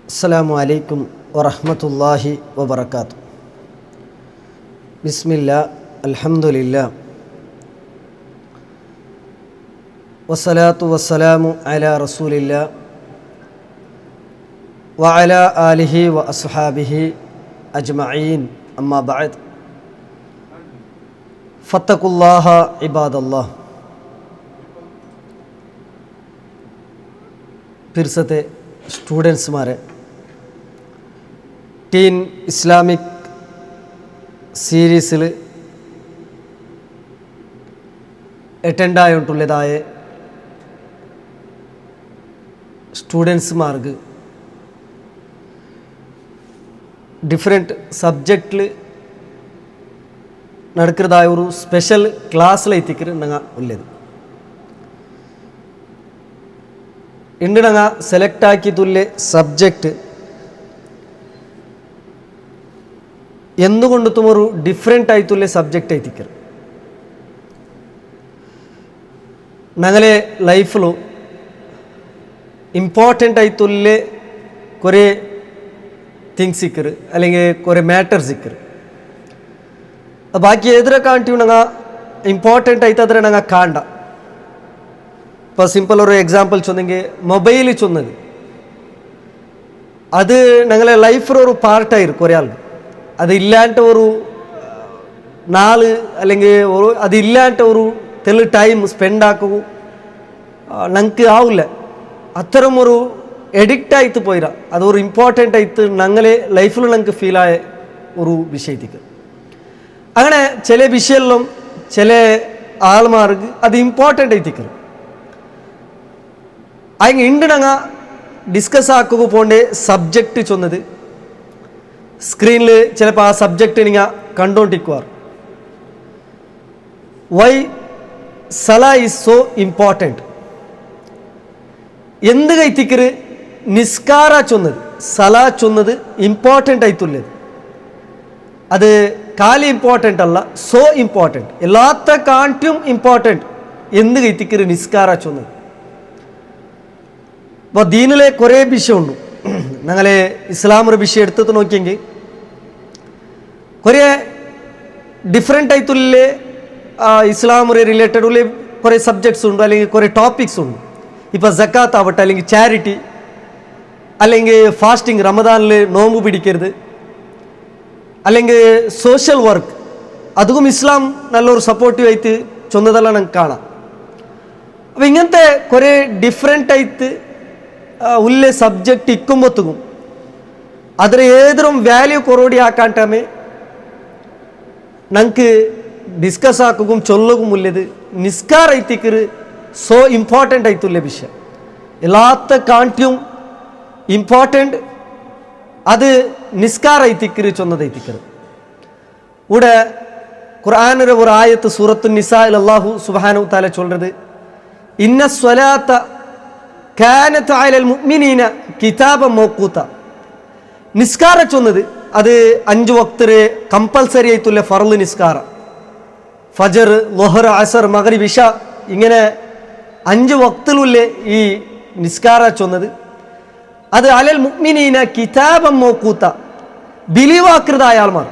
അസ്സലാമു അലൈക്കും വറഹ്മത്തുള്ളാഹി വബറകാതുഹു. ബിസ്മില്ലാ അൽഹംദുലില്ലാ വസ്സലാത്തു വസ്സലാമു അലാ റസൂലില്ലാ വഅലാ ആലിഹി വ അസ്ഹാബിഹി അജ്മഈൻ. അമ്മാ ബഅദ്. ഫത്തഖുല്ലാഹ ഇബാദല്ലാഹ്. പിർസത്തെ സ്റ്റുഡൻസ്മാരെ, ടീൻ ഇസ്ലാമിക് സീരീസിൽ അറ്റൻഡായിട്ടുള്ളതായ സ്റ്റുഡൻസ്മാർക്ക് ഡിഫറെൻറ്റ് സബ്ജക്റ്റിൽ നടക്കുന്നതായ ഒരു സ്പെഷ്യൽ ക്ലാസ്സിലെത്തിക്കൽ ഞങ്ങൾ ഉള്ളത്. ഇന്ന് ഞങ്ങൾ സെലക്ട് ആക്കിയിട്ടുള്ള സബ്ജക്റ്റ് എന്തുകൊണ്ടും ഒരു ഡിഫറെൻ്റ് ആയിട്ടുള്ള സബ്ജക്റ്റ് ആയിത്തിക്കൽ. ഞങ്ങളെ ലൈഫിൽ ഇമ്പോർട്ടൻ്റ് ആയിട്ടുള്ള കുറേ തിങ്സ് ഇക്കർ അല്ലെങ്കിൽ കുറേ മാറ്റർസ് ഇക്കർ. ബാക്കി ഏതൊരു കാണിട്ടും ഞങ്ങൾ ഇമ്പോർട്ടൻ്റ് ആയിട്ട് അതിനെ ഞങ്ങൾ കാണണ്ട. ഇപ്പോൾ സിമ്പിൾ ഒരു എക്സാമ്പിൾ ചൊന്നെങ്കിൽ മൊബൈൽ ചൊന്നത് അത് ഞങ്ങളെ ലൈഫിൽ ഒരു പാർട്ടായിരിക്കും കുറേ ആൾക്ക്. അതില്ലാണ്ട് ഒരു നാള് അല്ലെങ്കിൽ ഒരു അതില്ലാണ്ട് ഒരു തെളി ടൈം സ്പെൻഡ് ആക്കുക ഞങ്ങൾക്ക് ആവില്ല. അത്തരം ഒരു എഡിക്റ്റ് ആയിട്ട് പോയിരാ. അതൊരു ഇമ്പോർട്ടൻ്റ് ആയിട്ട് ഞങ്ങളെ ലൈഫിൽ ഞങ്ങൾക്ക് ഫീലായ ഒരു വിഷയത്തിക്ക്. അങ്ങനെ ചില വിഷയമെല്ലാം ചില ആൾമാർക്ക് അത് ഇമ്പോർട്ടൻ്റ് ആയിത്തിക്കൽ. അതിന് ഇണ്ട് ഞങ്ങൾ ഡിസ്കസ് ആക്കുക പോകേണ്ട സബ്ജക്റ്റ് ചൊന്നത് സ്ക്രീനിൽ ചിലപ്പോൾ ആ സബ്ജക്റ്റ് നിങ്ങൾ കണ്ടുകൊണ്ടിരിക്കുക. വൈ സല ഈസ് സോ ഇമ്പോർട്ടൻറ്റ്. എന്ത് കൈത്തിക്കര് നിസ്കാര ചൊന്നത് സല ചൊന്നത് ഇമ്പോർട്ടൻ്റ് ആയിട്ടുള്ളത്. അത് കാലി ഇമ്പോർട്ടൻ്റ് അല്ല, സോ ഇമ്പോർട്ടൻറ്റ്, എല്ലാത്ത കാണിട്ടും ഇമ്പോർട്ടൻറ്റ്. എന്ത് കൈത്തിക്കര് നിസ്കാര ചൊന്നത്. അപ്പോൾ ദീനിലെ കുറേ വിഷയമുണ്ട്. ഞങ്ങളെ ഇസ്ലാമൊരു വിഷയം എടുത്തിട്ട് നോക്കിയെങ്കിൽ കുറേ ഡിഫറെൻ്റ് ആയിട്ടുള്ള ഇസ്ലാമൊരു റിലേറ്റഡ് ഉള്ള കുറേ സബ്ജക്ട്സ് ഉണ്ട്, അല്ലെങ്കിൽ കുറേ ടോപ്പിക്സ് ഉണ്ട്. ഇപ്പോൾ സക്കാത്ത് ആവട്ടെ, അല്ലെങ്കിൽ ചാരിറ്റി, അല്ലെങ്കിൽ ഫാസ്റ്റിംഗ്, റമദാനിൽ നോമ്പ് പിടിക്കരുത്, അല്ലെങ്കിൽ സോഷ്യൽ വർക്ക്, അതും ഇസ്ലാം നല്ലൊരു സപ്പോർട്ടീവ് ആയിട്ട് ചൊന്നതെല്ലാം നമുക്ക് കാണാം. അപ്പോൾ ഇങ്ങനത്തെ കുറേ ഡിഫറെൻ്റ് ആയിട്ട് ഉള്ള സബ്ജക്റ്റ് ഇക്കുമ്പോത്തും അതിൽ ഏതൊരു വാല്യൂ കുറോടി ആക്കാണ്ടമേ ഞങ്ങൾക്ക് ഡിസ്കസ് ആക്കുകയും ചൊല്ലുകയും ഉള്ളത് നിസ്കാര ഐത്തിക്കർ സോ ഇമ്പോർട്ടൻ്റ് ആയിട്ടുള്ള വിഷയം. എല്ലാത്ത കാണിട്ടും ഇമ്പോർട്ടൻ്റ് അത് നിസ്കാര ഐത്തിക്കർ ചൊന്നതൈത്തിക്കർ. ഇവിടെ ഖുർആനിലെ ഒരു ആയത്ത് സൂറത്തു നിസായിൽ അല്ലാഹു സുബ്ഹാനഹു തആല ചൊല്ലുന്നത് ഇന്ന സ്വലാത്ത കാനത്ത് അലൽ മുഅ്മിനീന കിതാബൻ മൗഖൂത. നിസ്കാര ചൊന്നത് അത് 5 വക്തില് കമ്പൽസറി ആയിട്ടുള്ള ഫർള് നിസ്കാര, ഫജർ, ളുഹർ, അസർ, മഗ്രിബ്, ഇശ, ഇങ്ങനെ 5 വക്തിലുള്ള ഈ നിസ്കാര ചൊന്നത് അത് അലൽ മുഅ്മിനീന കിതാബൻ മൗഖൂത, ബിലീവാക്കൃതായ ആൾമാർ.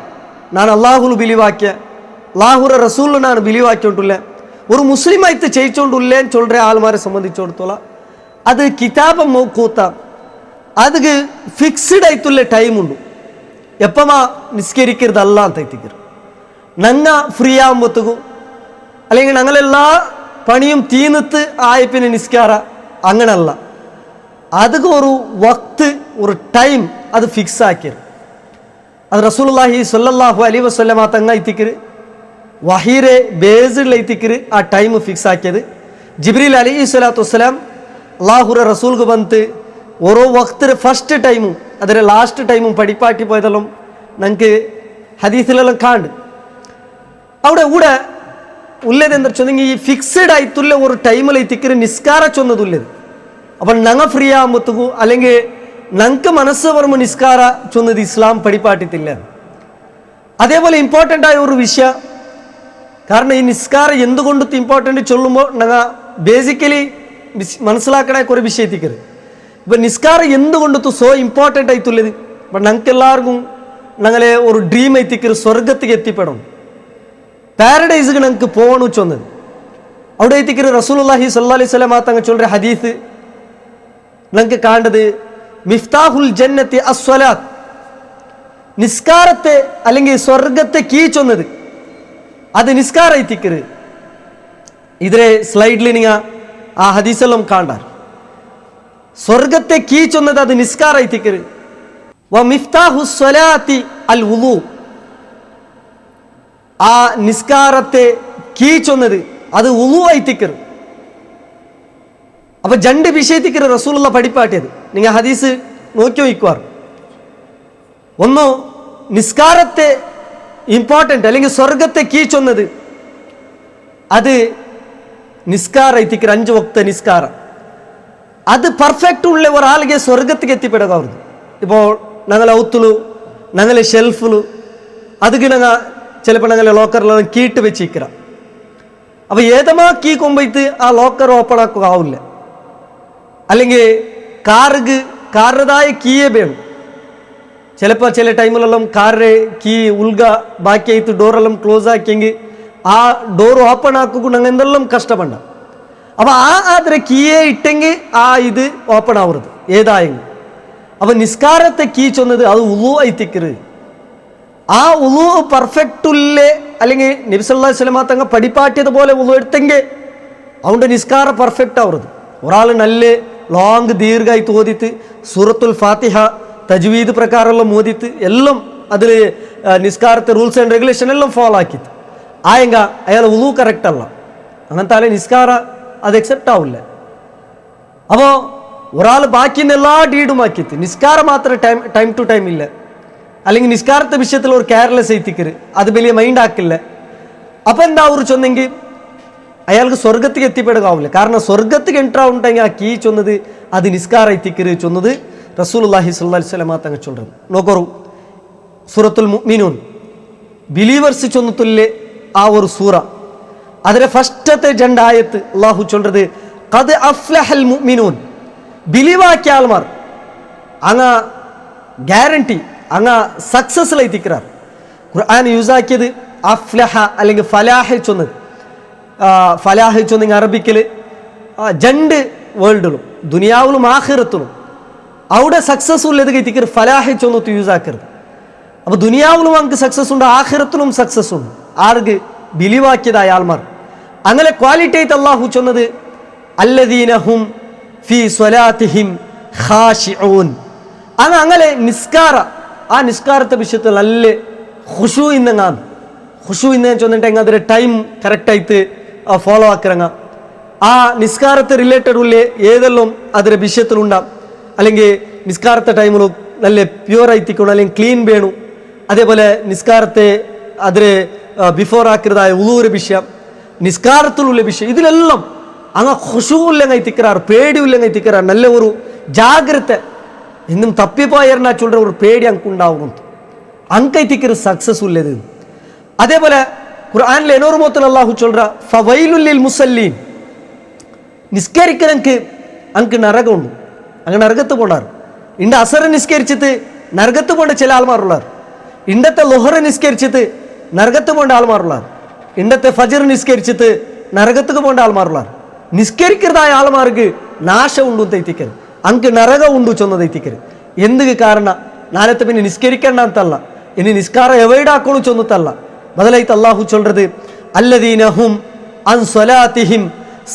ഞാൻ അള്ളാഹുൽ ബിലീവാക്കിയ, അള്ളാഹുറെ റസൂലിനാണ് ബിലീവാക്കിക്കൊണ്ടുള്ള ഒരു മുസ്ലിമായിട്ട് ചെയ്യിച്ചുകൊണ്ടുള്ളേന്ന് ചൊല്ലുന്ന ആൾമാരെ സംബന്ധിച്ചിടത്തോളം അത് കിതാബ് മൗഖൂത്ത. അത് ഫിക്സ്ഡ് ആയിട്ടുള്ള ടൈമുണ്ട്. എപ്പമാ നിസ്കരിക്കരുതല്ല ಅಂತ ಐತಿದ್ರು. ഞങ്ങ ഫ്രീ ആകുമ്പോഴത്തേക്കും അല്ലെങ്കിൽ ഞങ്ങളെല്ലാ പണിയും തീർന്നിട്ട് ആയപ്പിന് നിസ്കാര അങ്ങനല്ല. അത് ഒരു വക്ത്, ഒരു ടൈം അത് ഫിക്സ് ആക്കിയത്. അത് റസൂലുള്ളാഹി സ്വല്ലല്ലാഹു അലൈഹി വസല്ലമ തങ്ങ എത്തിക്കര് വഹീരെ ബേസിൽ എത്തിക്കര് ആ ടൈം ഫിക്സ് ആക്കിയത്. ജിബ്രീൽ അലൈഹി സ്വലാത്തു വസ്സലാം അള്ളാഹുറ റസൂൽക്ക് വന്നിട്ട് ഓരോ വക്തിന് ഫസ്റ്റ് ടൈമും അതിലെ ലാസ്റ്റ് ടൈമും പഠിപ്പാട്ടി പോയതെല്ലാം ഞങ്ങൾക്ക് ഹദീസിലെല്ലാം കാണും. അവിടെ കൂടെ ഉള്ളത് എന്താ വെച്ചെങ്കിൽ ഈ ഫിക്സഡ് ആയിട്ടുള്ള ഒരു ടൈമിൽ എത്തിക്കര് നിസ്കാര ചൊന്നതുള്ളത്. അപ്പം ഞങ്ങൾ ഫ്രീ ആകുമ്പോഴത്തേക്കും അല്ലെങ്കിൽ ഞങ്ങൾക്ക് മനസ്സ് പറയുമ്പോൾ നിസ്കാര ചൊന്നത് ഇസ്ലാം പഠിപ്പാട്ടിത്തില്ല. അതേപോലെ ഇമ്പോർട്ടൻ്റ് ആയ ഒരു വിഷയം. കാരണം ഈ നിസ്കാരം എന്തുകൊണ്ട് ഇമ്പോർട്ടൻ്റ് ചൊല്ലുമ്പോൾ ഞങ്ങൾ ബേസിക്കലി മനസ്സിലാക്കണ കുറേ വിഷയത്തിക്കരുത്. ഇപ്പം നിസ്കാരം എന്തുകൊണ്ടു സോ ഇമ്പോർട്ടൻ്റ് ആയിട്ടുള്ളത്? അപ്പം ഞങ്ങൾക്ക് എല്ലാവർക്കും ഞങ്ങളെ ഒരു ഡ്രീം എത്തിക്കൊരു സ്വർഗത്തേക്ക് എത്തിപ്പെടണം, പാരഡൈസുക്ക് ഞങ്ങൾക്ക് പോകണം ചൊന്നത്. അവിടെ എത്തിക്കൊരു റസൂലുള്ളാഹി സ്വല്ലല്ലാഹി അലൈഹി വസല്ലം തങ്ങൾ ചൊല്ലുന്ന ഹദീസ് ഞങ്ങൾക്ക് കാണേണ്ടത് മിഫ്താഹുൽ ജന്നത്തി അസ്വലാത്ത്, നിസ്കാരത്തെ അല്ലെങ്കിൽ സ്വർഗത്തെ കീ ചൊന്നത് അത് നിസ്കാര എത്തിക്കര്. ഇതിലെ സ്ലൈഡിൽ നിങ്ങൾ ആ ഹദീസെല്ലാം കാണാർ. സ്വർഗത്തെ കീ ചൊന്നത് അത് നിസ്കാര എത്തിക്കര്. വ മിഫ്താഹു സ്വലാത്തി അൽ വുളു, ആ നിസ്കാരത്തെ കീ ചൊന്നത് അത് വുളു എത്തിക്കര്. അപ്പൊ രണ്ട് വിഷയത്തിക്കര് റസൂലുള്ള പഠിപ്പാട്ടിയത് നിങ്ങൾ ഹദീസ് നോക്കി വയ്ക്കുവാർ. ഒന്ന് നിസ്കാരത്തെ ഇമ്പോർട്ടൻ്റ് അല്ലെങ്കിൽ സ്വർഗത്തെ കീ ചൊന്നത് അത് നിസ്കാര എത്തിക്കര്. 5 വക്ത നിസ്കാരം അത് പെർഫെക്റ്റ് ഉള്ള ഒരാളിಗೆ സ്വർഗത്തേക്ക് എത്തിപ്പെടാവുന്നത്. ഇപ്പോൾ ഞങ്ങളെ ഔത്തുലു ഞങ്ങളെ ഷെൽഫിലു അതുക്ക് ഞങ്ങൾ ചിലപ്പോൾ ഞങ്ങളെ ലോക്കറിലെല്ലാം കീട്ട് വെച്ചിരിക്കുക. അപ്പോൾ ഏതമാ കീ കൊമ്പത്ത് ആ ലോക്കർ ഓപ്പൺ ആക്കുക ആവില്ല. അല്ലെങ്കിൽ കാറിൻ്റെതായ കീയേ വേണം. ചിലപ്പോൾ ചില ടൈമിലെല്ലാം കാറിൻ്റെ കീ ഉൾഗ ബാക്കിയായിട്ട് ഡോറെല്ലാം ക്ലോസ് ആക്കിയെങ്കിൽ ആ ഡോർ ഓപ്പൺ ആക്കുക ഞങ്ങൾ എന്തെല്ലാം കഷ്ടപ്പെടണം. അപ്പോൾ അതിലെ കീയെ ഇട്ടെങ്കിൽ ആ ഇത് ഓപ്പൺ ആവരുത് ഏതായെങ്കിൽ. അപ്പം നിസ്കാരത്തെ കീ ചൊന്നത് അത് ഉളു എത്തിക്കരുത്. ആ ഉളു പെർഫെക്റ്റുള്ളേ അല്ലെങ്കിൽ നബി സല്ലല്ലാഹു അലൈഹി വസല്ലം തങ്ങൾ പഠിപ്പാട്ടിയതുപോലെ ഉളു എടുത്തെങ്കിൽ അതുകൊണ്ട് നിസ്കാരം പെർഫെക്റ്റ് ആവരുത്. ഒരാൾ നല്ല ലോങ് ദീർഘമായി തോതിത്ത് സൂറത്തുൽ ഫാത്തിഹ തജ്വീദ് പ്രകാരമെല്ലാം മോദിത്ത് എല്ലാം അതിൽ നിസ്കാരത്തെ റൂൾസ് ആൻഡ് റെഗുലേഷൻ എല്ലാം ഫോളോ ആക്കിത്ത് ആയെങ്ക അയാൾ ഉളു കറക്റ്റ് അല്ല. അങ്ങനത്തെ ആളെ നിസ്കാര അത് അക്സെപ്റ്റ് ആവില്ല. അപ്പോൾ ഒരാൾ ബാക്കിന്ന് എല്ലാ ഡീഡും ആക്കിത്ത് നിസ്കാരം മാത്രം ടൈം ടു ടൈം ഇല്ല, അല്ലെങ്കിൽ നിസ്കാരത്തെ വിഷയത്തിൽ ഒരു കെയർലെസ് എത്തിക്കര്, അത് വലിയ മൈൻഡ് ആക്കില്ല. അപ്പം എന്താ അവർ ചൊന്നെങ്കിൽ അയാൾക്ക് സ്വർഗത്തേക്ക് എത്തിപ്പെടുകാവില്ല. കാരണം സ്വർഗത്തേക്ക് എൻട്രാ ഉണ്ടെങ്കിൽ ആ കീ ചൊന്നത് അത് നിസ്കാര എത്തിക്കര് ചൊന്നത് റസൂലുള്ളാഹി സ്വല്ലല്ലാഹി അലൈഹി വസല്ലം തങ്ങൾ ചൊല്ലുന്നത്. നോക്കൂ, സൂറത്തുൽ മുഅ്മിനൂൻ ബിലീവേഴ്സ് ചൊന്നത്തുല്ലേ ആ ഒരു സൂറ, അതിലെ ഫസ്റ്റത്തെ 2 ആയത്ത് അള്ളാഹു ചൊല്ലുന്നത് ഖദ് അഫ്ലഹൽ മുഅ്മിനൂൻ, ബിലീവാക്കിയ ആൾമാർ അങ്ങ് ഗ്യാരണ്ടി അങ്ങ് സക്സസ്സിൽ എത്തിക്കാർ. ഖുർആൻ യൂസ് ആക്കിയത് അഫ്ലഹ അല്ലെങ്കിൽ ഫലാഹ് ചൊന്നത്. ഫലാഹ് ചൊന്നെങ്കിൽ അറബിക്കൽ 2 വേൾഡിലും ദുനിയാവിലും ആഖിറത്തിലും അവിടെ സക്സസ് ഉള്ളത് എത്തിക്കർ ഫലാഹ് ചൊന്നത്ത് യൂസ് ആക്കരുത്. അപ്പോൾ ദുനിയാവിലും നമുക്ക് സക്സസ് ഉണ്ട്, ആഖിറത്തിലും സക്സസ് ഉണ്ട്. ആർക്ക്? ബിലീവാക്കിയതായ ആൾമാർ. അങ്ങനെ ക്വാളിറ്റി ആയിട്ട് അള്ളാഹു ചൊന്നത് അല്ലദീന ഹും ഫീ സ്വലാത്തിഹിം ഖാശിഊൻ. അങ്ങനെ ആ നിസ്കാരത്തെ വിഷയത്തിൽ നല്ല ഖുശൂ ഇന്നങ്ങാണ്. ഖുശൂ ഇന്ന് ചൊന്നിട്ടെങ്കിൽ അതിൻ്റെ ടൈം കറക്റ്റായിട്ട് ഫോളോ ആക്കിറങ്ങ. ആ നിസ്കാരത്തെ റിലേറ്റഡ് ഉള്ള ഏതെല്ലാം അതിൻ്റെ വിഷയത്തിലുണ്ടാകും. അല്ലെങ്കിൽ നിസ്കാരത്തെ ടൈമിലും നല്ല പ്യൂർ ആയിത്തിക്കണം, അല്ലെങ്കിൽ ക്ലീൻ വേണം. അതേപോലെ നിസ്കാരത്തെ അതിൽ ബിഫോർ ആക്കിയതായ ഉളൂര വിഷയം, നിസ്കാരത്തിലുള്ള വിഷയം, ഇതിലെല്ലാം അങ്ങ് ഖുശൂ ഇല്ലെങ്കിൽ എത്തിക്കാറ്, പേടിയില്ലെങ്കിൽ എത്തിക്കാറ്. നല്ല ഒരു ജാഗ്രത ഇന്നും തപ്പിപ്പോയറിനാ ചൊല്ലുന്ന ഒരു പേടി അങ്കുണ്ടാവും. അങ്കൈത്തിക്കൊരു സക്സസ് ഉള്ളത്. അതേപോലെ ഖുർആനിൽ എനോർമോത്തിൽ അള്ളാഹു ചൊല്ലുക ഫവൈലുൽ ലിൽ മുസല്ലീൻ, നിസ്കരിക്കനക്ക് അങ്ക് നരകമുണ്ട്. അങ്ങ് നരകത്ത് പോണ്ടാർ. ഇണ്ട അസറ് നിസ്കരിച്ചിട്ട് നരകത്ത് പോണ്ട ചില ആൾമാരുള്ളാർ. ഇണ്ടത്തെ ലൊഹറ് നിസ്കരിച്ചിട്ട് നരകത്ത് പോണ്ട ആൾമാരുള്ളാർ. ഇണ്ടത്തെ ഫജർ നിസ്കരിച്ചിട്ട് നരകത്തുക്ക് പോണ്ട ആൾമാരുള്ളാർ. നിസ്കരിക്കുന്നതായ ആൾമാർക്ക് നാശം ഉണ്ടു തെറ്റിക്കരുത്, അങ്ക് നരകം ഉണ്ടു ചൊന്നത് തെറ്റിക്കരുത്. എന്ത് കാരണം? നാളത്തെ പിന്നെ നിസ്കരിക്കേണ്ടതല്ല, ഇനി നിസ്കാരം അവോയ്ഡ് ആക്കണു ചൊന്നത്തല്ല. ബദലായിട്ട് അള്ളാഹു ചൊല്ലുന്നത് അല്ലദീന ഹും അൻ സ്വലാത്തിഹിം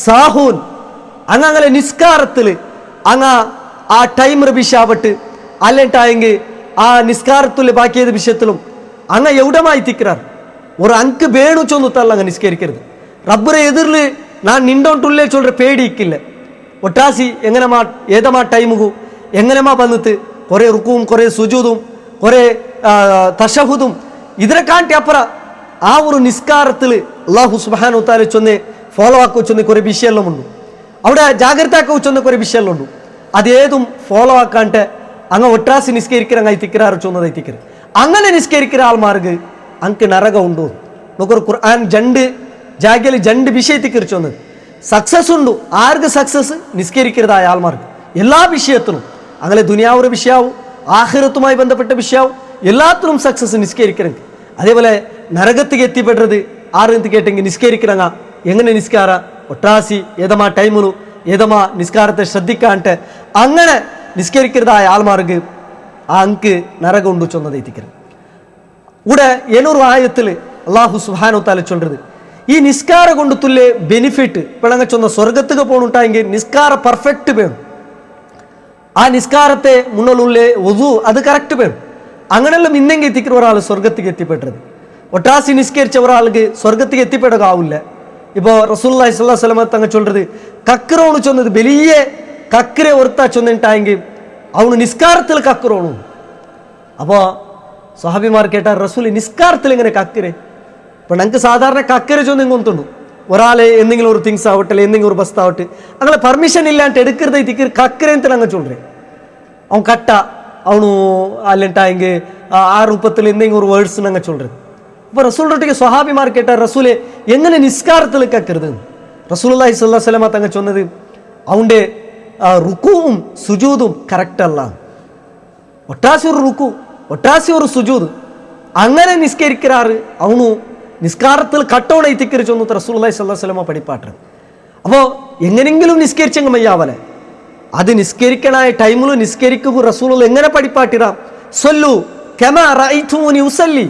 സാഹൂൻ. അങ്ങനെ നിസ്കാരത്തിൽ ആ ടൈം റബിഷാവട്ട് അല്ലിട്ടായെങ്കിൽ ആ നിസ്കാരത്തിൽ ബാക്കിയത് വിഷയത്തിലും എവിടമായി തിക്കാർ ഒരു അങ്ക് വേണു ചൊന്നത്തല്ല. അങ്ങ് നിസ്കരിക്കരുത്. റബ്ബറെ എതിരിൽ ഞാൻ നിണ്ടോണ്ടുള്ളേ ചൊല്ലുற പേടിക്കില്ല. ഒട്ടാസി എങ്ങനെമാ ഏതമാ ടൈമുകു എങ്ങനെമാ വന്നിട്ട് കുറേ റുക്കും കുറേ സുജൂതും കുറേ തശഹുദും ഇതിനെ കാട്ടി അപ്പുറ ആ ഒരു നിസ്കാരത്തിൽ അല്ലാഹു സുബ്ഹാനഹു തആല ചൊന്നെ ഫോളോ ആക്കു ചൊന്നെ കുറേ വിഷയമെല്ലാം ഉണ്ട്. അവിടെ ജാഗ്രത ആക്കു ചൊന്ന കുറേ വിഷയമെല്ലാം ഉണ്ട്. അതേതും ഫോളോ ആക്കാണ്ട് അങ്ങ് ഒട്ടാസി നിസ്കരിക്കുന്ന അങ്ങ് തിക്കറാറ് ചൊന്നത് എത്തിക്കരുത്. അങ്ങനെ നിസ്കരിക്കുന്ന ആൾമാർക്ക് അങ്ക് നരകം ഉണ്ടോ നോക്കൊരു ഖുർആൻ 2 ജാഗ്യയിൽ 2 വിഷയത്തിക്കറി ചൊന്നത്. സക്സസ് ഉണ്ട്. ആർക്ക് സക്സസ്? നിസ്കരിക്കുന്നതായ ആൾമാർക്ക്. എല്ലാ വിഷയത്തിലും അങ്ങനെ ദുനിയാവുടെ വിഷയവും ആഖിറത്തുമായി ബന്ധപ്പെട്ട വിഷയവും എല്ലാത്തിലും സക്സസ് നിസ്കരിക്കണം. അതേപോലെ നരകത്തിക്ക് എത്തിപ്പെട്ടത് ആരെന്ത് കേട്ടെങ്കിൽ നിസ്കരിക്കണങ്ങ എങ്ങനെ നിസ്കാര ഒട്ടാസി ഏതമാ ടൈമിനു ഏതമാ നിസ്കാരത്തെ ശ്രദ്ധിക്കാണ്ട് അങ്ങനെ നിസ്കരിക്കുന്നതായ ആൾമാർക്ക് ആ അങ്ക് നരകം ഉണ്ട് ചൊന്നത് എത്തിക്കണം. ഇവിടെ ഏനൊരു ആയത്തിൽ അള്ളാഹു സുബ്ഹാനഹു തആല ചൊല്ലുന്നത് ഈ നിസ്കാര കൊണ്ട് തുല്യ ബെനിഫിറ്റ് പിളങ്ങ ചൊന്ന സ്വർഗത്തുക്ക് പോകണുണ്ടായെങ്കിൽ നിസ്കാര പെർഫെക്റ്റ് വേണം. ആ നിസ്കാരത്തെ മുന്നിലുള്ള ഒതു അത് കറക്റ്റ് വേണം. അങ്ങനെയെല്ലാം ഇന്നെങ്കിൽ എത്തിക്കുന്ന ഒരാൾ സ്വർഗത്തേക്ക് എത്തിപ്പെട്ടത്. ഒട്ടാസി നിസ്കരിച്ച ഒരാൾക്ക് സ്വർഗത്തേക്ക് എത്തിപ്പെടാവില്ല. ഇപ്പോൾ റസൂലുള്ളാഹി സ്വല്ലല്ലാഹു അലൈഹി വസല്ലം തങ്ങൾ ചൊല്ലുന്നത് കക്കറോണ് ചൊന്നത് വലിയ കക്കരെ ഒരുത്താ ചൊന്നിട്ടായെങ്കിൽ അവന് നിസ്കാരത്തിൽ കക്കറോണു. അപ്പോൾ സ്വഹാബിമാർ കേട്ടാൽ റസൂല് നിസ്കാരത്തിൽ ഇങ്ങനെ കക്കരെ. ഇപ്പം ഞങ്ങൾക്ക് സാധാരണ കക്കരെ ചൊന്ന് കൊണ്ടുണ്ട് ഒരാളെ എന്തെങ്കിലും ഒരു തിങ്സ് ആവട്ടെ എന്തെങ്കിലും ഒരു ബസ് ആവട്ടെ അങ്ങനെ പെർമിഷൻ ഇല്ലാണ്ട് എടുക്കരുത് തിക്കർ കക്കരെ ಅಂತ ഞങ്ങൾ ചൊല്ലേ. അവൻ കട്ട അവನು ಅಲ್ಲಿಂಟಾയെങ്കിൽ ആ രൂപത്തിൽ എന്തെങ്കിലും ഒരു വേർഡ്സ് ഞങ്ങൾ ചൊല്ലുന്നത്. അപ്പോൾ റസൂലിനൊട്ടിക്ക് സ്വഹാബിമാർ കേട്ടാൽ റസൂലെ എങ്ങനെ നിസ്കാരത്തിൽ കക്കരുത്. റസൂലുള്ളാഹി സ്വല്ലല്ലാഹു അലൈഹി വസല്ലം തങ്ങൾ ചൊന്നത് അവൻ്റെ റുക്കുവും സുജൂദും കറക്റ്റ് അല്ല. ഒട്ടാസി ഒരു റുക്കു ഒട്ടാസി ഒരു സുജൂദ് അങ്ങനെ നിസ്കരിക്കാറ് അവനു നിസ്കാരത്തിൽ കട്ടോണ തിക്കരി ചൊന്നു റസൂലുള്ളാഹി സ്വല്ലല്ലാഹു അലൈഹി വസല്ലം പഠിപ്പാട്ടത്. അപ്പോൾ എങ്ങനെങ്കിലും നിസ്കരിച്ചെങ്കിൽ മയ്യാവലെ അത് നിസ്കരിക്കണായ ടൈമിൽ നിസ്കരിക്കുക റസൂലുള്ള എങ്ങനെ പഠിപ്പാട്ടിറാം സൊല്ലു കമാ റഅയ്തുമൂനി ഉസല്ലി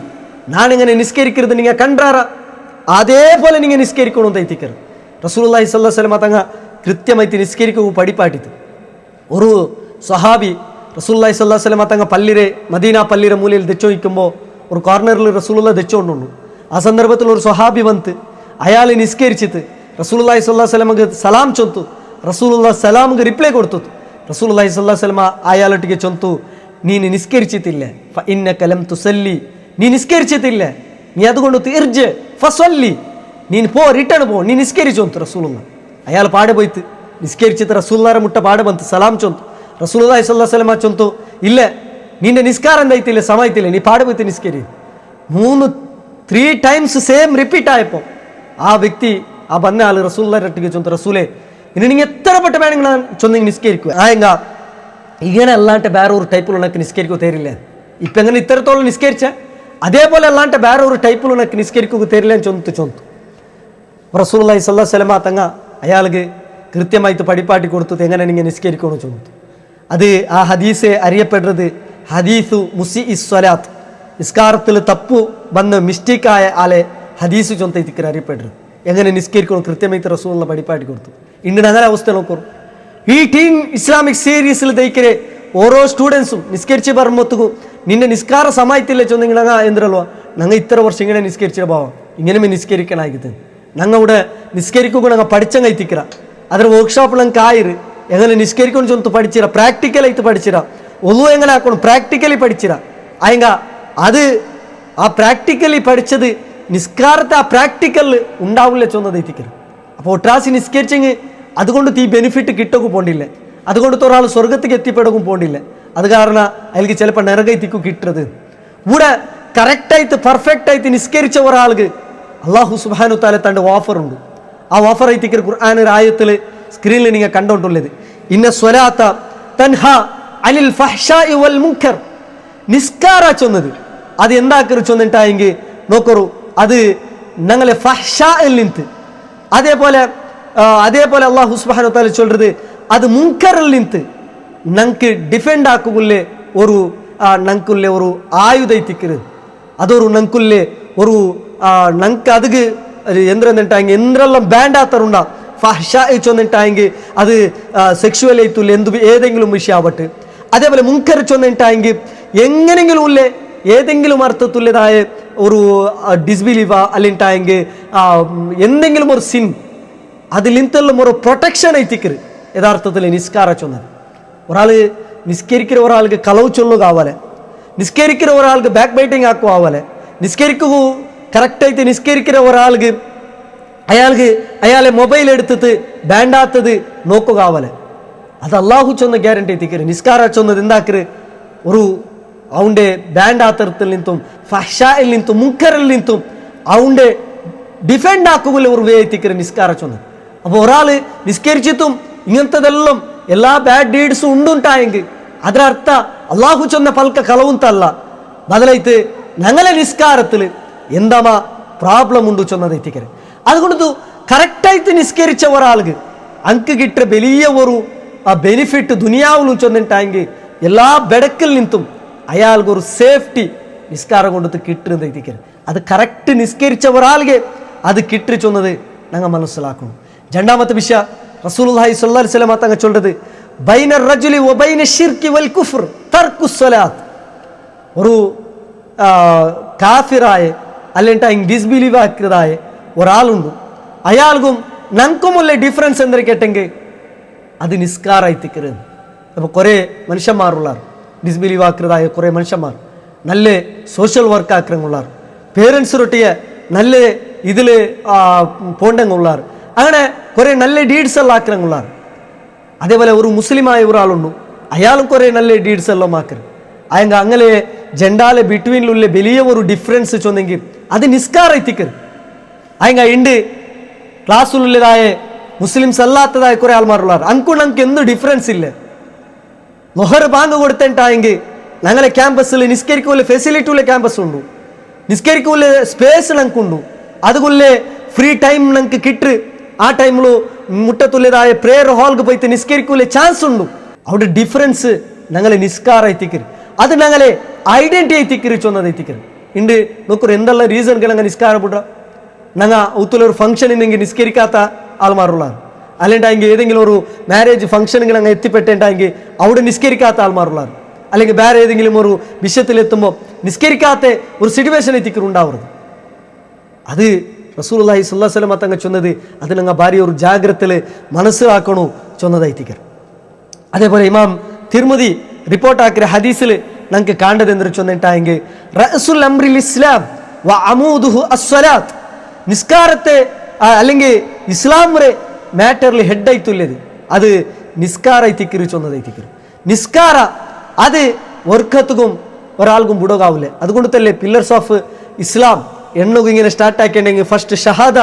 ഞാനിങ്ങനെ നിസ്കരിക്കരുത് നിങ്ങൾ കണ്ടാറ അതേപോലെ നിങ്ങൾ നിസ്കരിക്കണമെന്ന് എത്തിക്കരുത്. റസൂലുള്ളാഹി സ്വല്ലല്ലാഹു അലൈഹി വസല്ലം തങ്ങൾ കൃത്യമായിട്ട് നിസ്കരിക്കുക പഠിപ്പാട്ടിത്. ഒരു സ്വഹാബി റസൂലുള്ളാഹി സ്വല്ലല്ലാഹു അലൈഹി വസല്ലം തങ്ങൾ പള്ളിരെ മദീന പള്ളിരെ മൂലയിൽ തെച്ചോയിക്കുമ്പോൾ ഒരു കോർണറിൽ റസൂലുള്ള തെച്ചോണ്ടുണ്ട്. ആ സന്ദർഭത്തിൽ ഒരു സ്വഹാബി വന്ന് അയാൾ നിസ്കരിച്ചിട്ട് റസൂലുള്ളാഹി സ്വല്ലല്ലാഹു അലൈഹി വസല്ലം സലാം ചൊന്തു. റസൂലുള്ളാഹി സലാമിಗೆ റിപ്ലೈ കൊടുത്തു. റസൂലുള്ളാഹി സ്വല്ലല്ലാഹു അലൈഹി വസല്ലം അയാളൊട്ടിಗೆ ചൊന്തു നീ നിസ്കരിച്ചിട്ടില്ല ഫ ഇന്നക ലം തുസല്ലി നീ നിസ്കരിച്ചിട്ടില്ല നീ അതുകൊണ്ട് ഇർജ് ഫസല്ലി നീ പോ റിട്ടേൺ പോ നീ നിസ്കരിച്ചു ಅಂತ റസൂലുള്ളാഹി അയാൾ പാടെ പോയിട്ട് നിസ്കരിച്ചിട്ട് റസൂലുള്ളാഹിയുടെ മുട്ട പാടെ ಬಂತು സലാം ചൊന്തു. റസൂലുള്ളാഹി സ്വല്ലല്ലാഹു അലൈഹി വസല്ലം ചൊന്തു ഇല്ല നിന്റെ നിസ്കാരം എന്തായിട്ടില്ല സമയത്തില്ല നീ പാടെ പോയിട്ട് നിസ്കരി. 3 times സെയിം റിപ്പീറ്റ് ആയപ്പോൾ ആ വ്യക്തി ആ വന്ന ആൾ റസൂലുള്ളാഹിയുടെ അടുത്തേക്ക് ചൊന്തു റസൂലേ ഇനി നിങ്ങൾ എത്ര പെട്ട വേണമെങ്കിൽ ചൊന്നെങ്കിൽ നിസ്കരിക്കുക ആയെങ്ക ഇങ്ങനെ അല്ലാണ്ട് വേറെ ഒരു ടൈപ്പിൽ ഉണക്ക് നിസ്കരിക്കുക തരില്ല. ഇപ്പം എങ്ങനെ ഇത്തരത്തോളം നിസ്കരിച്ച അതേപോലെ അല്ലാണ്ട് വേറെ ഒരു ടൈപ്പിൽ ഉണക്ക് നിസ്കരിക്കുക തരില്ല എന്ന് ചൊന്തു. റസൂലുള്ളാഹി സ്വല്ലല്ലാഹു അലൈഹി വസല്ലം തങ്ങ അയാൾക്ക് കൃത്യമായിട്ട് പഠിപ്പാട്ടി കൊടുത്തത് എങ്ങനെ നിങ്ങൾ നിസ്കരിക്കണമെന്ന് ചൊന്തു. അത് ആ ഹദീസ് അറിയപ്പെടുന്നത് ഹദീസു മുസിഇ സ്വലാത്ത് നിസ്കാരത്തിൽ തപ്പു വന്ന് മിസ്റ്റേക്കായ ആളെ ഹദീസ് ചൊന്തത്തിക്കർ അറിയപ്പെടുന്നത്. എങ്ങനെ നിസ്കരിക്കണം കൃത്യമായിട്ട് റസൂലുള്ള പഠിപ്പാട്ടി കൊടുത്തു. ഇന്ന് അങ്ങനെ അവസ്ഥ നോക്കൂ. ഈ ടീം ഇസ്ലാമിക് സീരീസിൽ തയ്ക്കരെ ഓരോ സ്റ്റുഡൻസും നിസ്കരിച്ച് പറയുമ്പോഴത്തേക്കും നിന്റെ നിസ്കാര സമയത്തില്ല ചൊന്നെങ്കിൽ ഞങ്ങൾ എന്തരല്ലോ ഞങ്ങൾ ഇത്ര വർഷം ഇങ്ങനെ നിസ്കരിച്ച ഭാവം ഇങ്ങനെ നിസ്കരിക്കണായിട്ട് ഞങ്ങൾ ഇവിടെ നിസ്കരിക്കുക ഞങ്ങൾ പഠിച്ചങ്ങ എത്തിക്കറ അದ್ರ വർക്ക്ഷോപ്പിൽ ഞങ്ങൾക്ക് ആയിര് എങ്ങനെ നിസ്കരിക്കണം ചൊന്ന് പഠിച്ചിര പ്രാക്ടിക്കലായിട്ട് പഠിച്ചിര ഒന്നു എങ്ങനെ ആക്കണം പ്രാക്ടിക്കലി പഠിച്ചിര ആയെങ്ക അത് ആ പ്രാക്ടിക്കലി പഠിച്ചത് നിസ്കാരത്തെ ആ പ്രാക്ടിക്കലിൽ ഉണ്ടാവില്ല ചൊന്നത് എത്തിക്കറ. അപ്പോൾ ഒട്ടാസി നിസ്കരിച്ചെങ്കിൽ അതുകൊണ്ട് ഈ ബെനിഫിറ്റ് കിട്ടൊക്കെ പോണ്ടില്ല. അതുകൊണ്ട് ഒരാൾ സ്വർഗത്തേക്ക് എത്തിപ്പെടുകയും പോണ്ടില്ല. അത് കാരണം അതിലേക്ക് ചിലപ്പോൾ നരകത്തിക്കും കിട്ടുന്നത്. ഇവിടെ കറക്റ്റായിട്ട് പെർഫെക്റ്റായിട്ട് നിസ്കരിച്ച ഒരാൾക്ക് അള്ളാഹു സുബ്ഹാനഹു തആല തൻ്റെ ഓഫറുണ്ട്. ആ ഓഫർ ആയിട്ട് ഖുർആൻ ആയത്തിൽ സ്ക്രീനിൽ നിങ്ങൾ കണ്ടുകൊണ്ടുള്ളത് ഇന്ന സ്വലാത്ത തൻഹ അനിൽ ഫഹ്ശാഇ വൽ മുൻകർ നിസ്കാര ചൊന്നത് അത് എന്താക്കറി ചൊന്നിട്ടായെങ്കിൽ നോക്കറു അത് ഞങ്ങളെ ഫഹ്ശാഇൽ നിന്ന് അതേപോലെ അള്ളാഹു സുബ്ഹാനഹു തആല ചൊല്ലുന്നത് അത് മുൻകറിൽ നിന്ന് ഞങ്ങൾക്ക് ഡിഫെൻഡ് ആക്കുള്ളേ ഒരു ഞങ്ങൾക്കുള്ളേ ഒരു ആയുധ എത്തിക്കരുത് അതൊരു ഞങ്ങൾക്കുള്ളേ ഒരു ഞങ്ങൾക്ക് അതുക്ക് എന്തിട്ടായെങ്കിൽ എന്തെല്ലാം ബാൻഡ് ആത്തറുണ്ടാ ഫഹ്ശാഇ ചൊന്നിട്ടായെങ്കിൽ അത് സെക്ഷുവൽ ആയിട്ടുള്ള ഏതെങ്കിലും വിഷയമാവട്ടെ. അതേപോലെ മുൻകർ ചൊന്നിട്ടായെങ്കിൽ എങ്ങനെങ്കിലും ഉള്ളേ ഏതെങ്കിലും അർത്ഥത്തുള്ളതായ ഒരു ഡിസ്ബിലീവ അല്ലിട്ടായെങ്കിൽ എന്തെങ്കിലും ഒരു സിൻ അതിലിಂತೆല്ലാം ഒരു പ്രൊട്ടക്ഷൻ എത്തിക്കരുത്. യഥാർത്ഥത്തിൽ നിസ്കാര ചൊന്നത് ഒരാൾ നിസ്കരിക്കുന്ന ഒരാൾക്ക് കളവ് ചൊല്ലുക ആവാലെ നിസ്കരിക്കുന്ന ഒരാൾക്ക് ബാക്ക് ബൈറ്റിംഗ് ആക്കുക ആവാലെ നിസ്കരിക്കുക കറക്റ്റായിട്ട് നിസ്കരിക്കുന്ന ഒരാൾക്ക് അയാളെ മൊബൈൽ എടുത്തിട്ട് ബാൻഡാത്തത് നോക്കുക ആവാലെ അത് അള്ളാഹു ചൊന്ന ഗ്യാരണ്ടി എത്തിക്കരുത്. നിസ്കാര ചൊന്നത് എന്താക്കരുത് ഒരു അവൻ്റെ ബാൻഡ് ആത്തരത്തിൽ നിന്നും ഫഹ്ശായിൽ നിന്നും മുൻകറിൽ നിന്നും അവൻ്റെ ഡിഫെൻഡ് ആക്കുക ഒരു വേ എത്തിക്കരുത് നിസ്കാര ചൊന്നത്. അപ്പോൾ ഒരാൾ നിസ്കരിച്ചിട്ടും ഇങ്ങനത്തെതെല്ലാം എല്ലാ ಬ್ಯಾಡ್ ಡೀಡ್ಸ್ ಉಂಡುಂಟಾയെങ്കിൽ ಅದರ ಅರ್ಥ ಅಲ್ಲಾಹು ಚೊನ್ನ ಪಲ್ಕ ಕಲವುಂತಲ್ಲ, ಬದಲೈತು ഞങ്ങളെ നിസ്കാരത്തിൽ എന്താ പ്രോബ്ലം ഉണ്ട് ചൊന്നതെത്തിക്കരെ. അതുകൊണ്ട് കറക്റ്റായിട്ട് നിസ്കരിച്ച ഒരാൾക്ക് അങ്ക് കിട്ടിയ വലിയ ഒരു ബെനിഫിറ്റ് ദുനിയാവിലും ചൊന്നിട്ടായെങ്കിൽ എല്ലാ ബെടക്കിൽ നിന്നും അയാൾക്ക് ഒരു സേഫ്റ്റി നിസ്കാരം കൊണ്ടത് കിട്ടുന്നത് എത്തിക്കരെ. അത് കറക്റ്റ് നിസ്കരിച്ച ഒരാൾക്ക് അത് കിട്ടി ചൊന്നത് ഞങ്ങൾ മനസ്സിലാക്കണം. രണ്ടാമത്തെ വിഷയം റസൂലുള്ളാഹി സ്വല്ലല്ലാഹു അലൈഹി വസല്ലം തങ്ങൾ ചൊല്ലത് ബൈന റജുലി വബൈന ശിർകി വൽ കുഫ്ർ തർക്കു സ്വലാത്ത്. ഒരു കാഫിറായ അല്ലെങ്കിൽ ഡിസ്ബിലീവ് ആക്കിയതായ ഒരാളുണ്ട്, അയാൾക്കും ഞങ്ങൾക്കുമുള്ള ഡിഫറൻസ് എന്തൊക്കെ കേട്ടെങ്കിൽ അത് നിസ്കാരായിത്തിക്കരുത്. അപ്പോൾ കുറേ മനുഷ്യന്മാരുള്ളാർ, ഡിസ്ബിലീവ് ആക്കിയതായ കുറേ മനുഷ്യന്മാർ, നല്ല സോഷ്യൽ വർക്ക് ആക്കിയുള്ളാർ, പേരൻസിനൊട്ടിയ നല്ല ഇതിൽ പോണ്ടെങ്കുള്ളാർ, അങ്ങനെ കുറേ നല്ല ഡീഡ്സ് എല്ലാം ആക്കിയുള്ളാർ. അതേപോലെ ഒരു മുസ്ലിമായ ഒരാളുണ്ട്, അയാളും കുറേ നല്ല ഡീഡ്സ് എല്ലാം ആക്കരുത്. അയങ്ക അങ്ങനെ ജെണ്ടാലെ ബിറ്റ്വീനിലുള്ള വലിയ ഒരു ഡിഫറൻസ് ചൊന്നെങ്കിൽ അത് നിസ്കാരത്തിക്കരുത്. അയങ്ക ഉണ്ട് ക്ലാസ്സിലുള്ളതായ മുസ്ലിംസ് അല്ലാത്തതായ കുറെ ആൾമാരുള്ളാർ, അങ്കൊണ്ട് ഞങ്ങൾക്ക് എന്ത് ഡിഫറൻസ് ഇല്ല. ലൊഹർ ബാങ്ക് കൊടുത്തിട്ടായെങ്കിൽ ഞങ്ങളെ ക്യാമ്പസിൽ നിസ്കരിക്കുള്ള ഫെസിലിറ്റി ഉള്ള ക്യാമ്പസ് ഉണ്ട്, നിസ്കരിക്കുള്ള സ്പേസ് ഞങ്ങൾക്കുണ്ട്, അതുകൊള്ളേ ഫ്രീ ടൈം ഞങ്ങൾക്ക് കിട്ട് ആ ടൈമിൽ മുട്ടത്തുള്ളതായ പ്രേയർ ഹാൾക്ക് പോയിട്ട് നിസ്കരിക്കുള്ള ചാൻസ് ഉണ്ട്. അവിടെ ഡിഫറൻസ് ഞങ്ങളെ നിസ്കാരത്തിക്കരുത്, അത് ഞങ്ങളെ ഐഡന്റിറ്റി എത്തിക്കറി ചൊന്നത് എത്തിക്കരുത്. ഉണ്ട് നോക്കൂ എന്തെല്ലാം റീസൺകൾ ഞങ്ങൾ നിസ്കാരപ്പെടാം. ഞങ്ങൾ ഒത്തുള്ളൊരു ഫംഗ്ഷൻ ഇന്നെങ്കിൽ നിസ്കരിക്കാത്ത ആൾമാരുള്ളാർ, അല്ലെങ്കിൽ ഏതെങ്കിലും ഒരു മാരേജ് ഫംഗ്ഷനുകൾ ഞങ്ങൾ എത്തിപ്പെട്ടിട്ടുണ്ടെങ്കിൽ അവിടെ നിസ്കരിക്കാത്ത ആൾമാരുള്ളാർ, അല്ലെങ്കിൽ വേറെ ഏതെങ്കിലും ഒരു വിഷയത്തിലെത്തുമ്പോൾ നിസ്കരിക്കാത്ത ഒരു സിറ്റുവേഷൻ എത്തിക്കറുണ്ടാവരുത്. അത് റസൂലുള്ളാഹി സ്വല്ലല്ലാഹു അലൈഹി വസല്ലം തങ്ങൾ ചൊന്നത് അത് ഞങ്ങൾ ഭാര്യ ഒരു ജാഗ്രതയിൽ മനസ്സിലാക്കണോ ചൊന്നതായിത്തിക്കർ. അതേപോലെ ഇമാം തിർമിദി റിപ്പോർട്ടാക്കിയ ഹദീസിൽ ഞങ്ങൾക്ക് കാണേണ്ടത് എന്ന് ചൊന്നിട്ടായെങ്കിൽ റഅസുൽ അംറിൽ ഇസ്ലാം വ അമൂദുഹു അസ്സലാത്ത്, നിസ്കാരത്തെ അല്ലെങ്കിൽ ഇസ്ലാം വരെ മാറ്ററിൽ ഹെഡ് ആയിട്ടുള്ളത് അത് നിസ്കാരത്തിക്കറി ചൊന്നതായിത്തിക്കರು. നിസ്കാര അത് വർക്കത്തുക്കും ഒരാൾക്കും ബുടകാവില്ല. അതുകൊണ്ട് തന്നെ പില്ലർസ് ഓഫ് ഇസ്ലാം എണ്ണുക ഇങ്ങനെ സ്റ്റാർട്ട് ആക്കിയിട്ടുണ്ടെങ്കിൽ ഫസ്റ്റ് ഷഹാദ,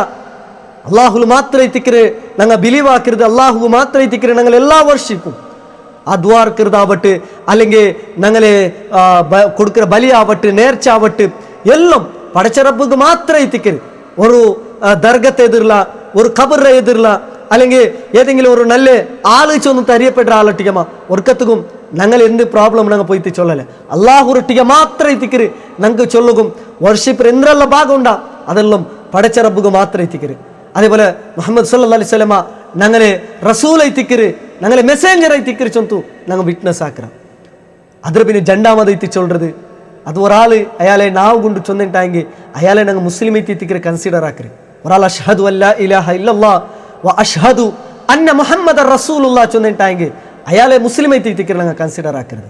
അള്ളാഹു മാത്രം എത്തിക്കര് ഞങ്ങൾ ബിലീവ് ആക്കരുത്, അള്ളാഹു മാത്രം എത്തിക്കര് ഞങ്ങൾ എല്ലാ വർഷിപ്പും ആ ദ്വാർക്കരുതാവട്ട് അല്ലെങ്കിൽ ഞങ്ങളെ കൊടുക്കുന്ന ബലിയാവട്ട് നേർച്ചാവട്ട് എല്ലാം പടച്ചറബുക്ക് മാത്രം എത്തിക്കര്. ഒരു ദർഗത്തെ എതിരില്ല, ഒരു ഖബറിനെ എതിരില്ല, അല്ലെങ്കിൽ ഏതെങ്കിലും ഒരു നല്ല ആലോചിച്ചൊന്നും അറിയപ്പെട്ട ആളൊട്ടിക്കമ്മ ഒർക്കത്തുക്കും ഞങ്ങൾ എന്ത് പ്രോബ്ലം ഞങ്ങൾ പോയിട്ട് ചൊല്ലല്ലേ, അള്ളാഹു ഒട്ടിക മാത്രം എത്തിക്കര് ഞങ്ങൾക്ക് ചൊല്ലുകും. വർഷിപ്പ് എന്തെല്ലാം ഭാഗം ഉണ്ടാ അതെല്ലാം പടച്ചറബുക്ക് മാത്രം എത്തിക്കര്. അതേപോലെ മുഹമ്മദ് സല്ലല്ലാഹു അലൈഹി വസല്ലമ ഞങ്ങളെ റസൂൽ എത്തിക്കര്, ഞങ്ങളെ മെസ്സേഞ്ചർ എത്തിക്കര് ചൊന്തു ഞങ്ങൾ വിറ്റ്നസ് ആക്കണം. അതിൽ പിന്നെ രണ്ടാമത് എത്തി ചൊല്ലുന്നത് അത് ഒരാൾ അയാളെ നാവ് കൊണ്ട് ചൊന്നിട്ടായെങ്കിൽ അയാളെ ഞങ്ങൾ മുസ്ലിം എത്തിക്കര് കൺസിഡർ ആക്കര്. ഒരാൾ അഷ്ഹദു അല്ലാ ഇലാഹ ഇല്ലല്ലാഹ് വ അഷ്ഹദു അന്ന മുഹമ്മദ റസൂലുള്ളാഹ് ചൊന്നിട്ടായെങ്കിൽ അയാളെ മുസ്ലിം എത്തിക്കര് ഞങ്ങൾ കൺസിഡർ ആക്കരുത്.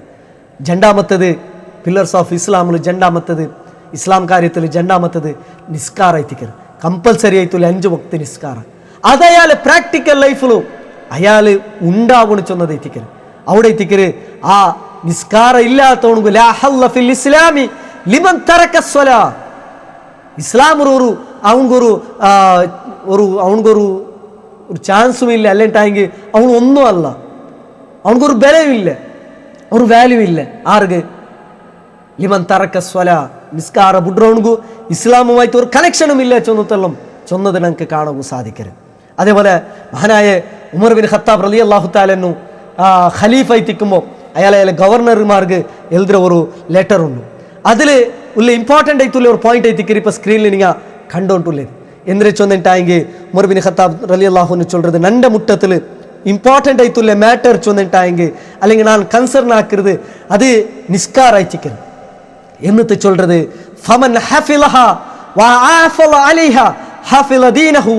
രണ്ടാമത്തത് പില്ലർസ് ഓഫ് ഇസ്ലാമിൽ രണ്ടാമത്തത് ഇസ്ലാം കാര്യത്തിൽ രണ്ടാമത്തത് നിസ്കാര എത്തിക്കര്. കമ്പൽസറി ആയിട്ടുള്ള 5 വക്ത് നിസ്കാര അത് അയാൾ പ്രാക്ടിക്കൽ ലൈഫിലും അയാൾ ഉണ്ടാവണം ചൊന്നത് എത്തിക്കര്. അവിടെ എത്തിക്കര് ആ നിസ്കാര ഇല്ലാത്തവണു ലാ ഹല്ല ഫിൽ ഇസ്ലാമി ലിമൻ തറക സ്വലാ, ഇസ്ലാം ഒരു അവനക്കൊരു ചാൻസും ഇല്ല, അല്ലെങ്കിൽ അവൻ ഒന്നും അല്ല, അവനക്കൊരു ബലമില്ല, ഒരു വാല്യൂ ഇല്ല. ആർക്ക്? ലിമൻ തറക സ്വലാ, നിസ്കാര ബുഡ്രോണു ഇസ്ലാമുമായിട്ട് ഒരു കണക്ഷനും ഇല്ല ചൊന്നത്തെല്ലാം ചൊന്നത് ഞങ്ങൾക്ക് കാണുക സാധിക്കരുത്. അതേപോലെ മഹാനായ ഉമർ ബിൻ ഖത്താബ് റളിയല്ലാഹു തആല അൻഹു ഖലീഫ എത്തിക്കുമ്പോൾ അയാളെ ഗവർണർമാർക്ക് എഴുതിയ ഒരു ലെറ്റർ ഉണ്ട്. അതിൽ ഉള്ള ഇമ്പോർട്ടൻ്റ് ആയിട്ടുള്ള ഒരു പോയിന്റ് എത്തിക്കറി ഇപ്പോൾ സ്ക്രീനിൽ നിങ്ങൾ കണ്ടുകൊണ്ടുള്ളത് എന്തിനെ ചൊന്നിട്ടായെങ്കിൽ ഉമർ ബിൻ ഖത്താബ് റളിയല്ലാഹു അൻഹു ചൊല്ലുന്നത് നൻ്റെ മുട്ടത്തിൽ ഇമ്പോർട്ടൻ്റ് ആയിട്ടുള്ള മാറ്റർ ചൊന്നിട്ടായെങ്കിൽ അല്ലെങ്കിൽ ഞാൻ കൺസേൺ ആക്കരുത് അത് നിസ്കാരായിത്തിക്കരുത്. എന്നിട്ട് ചൊല്ലുന്നത് ഫമൻ ഹഫിലഹ വആഫല അലൈഹ ഹഫില ദീനഹു,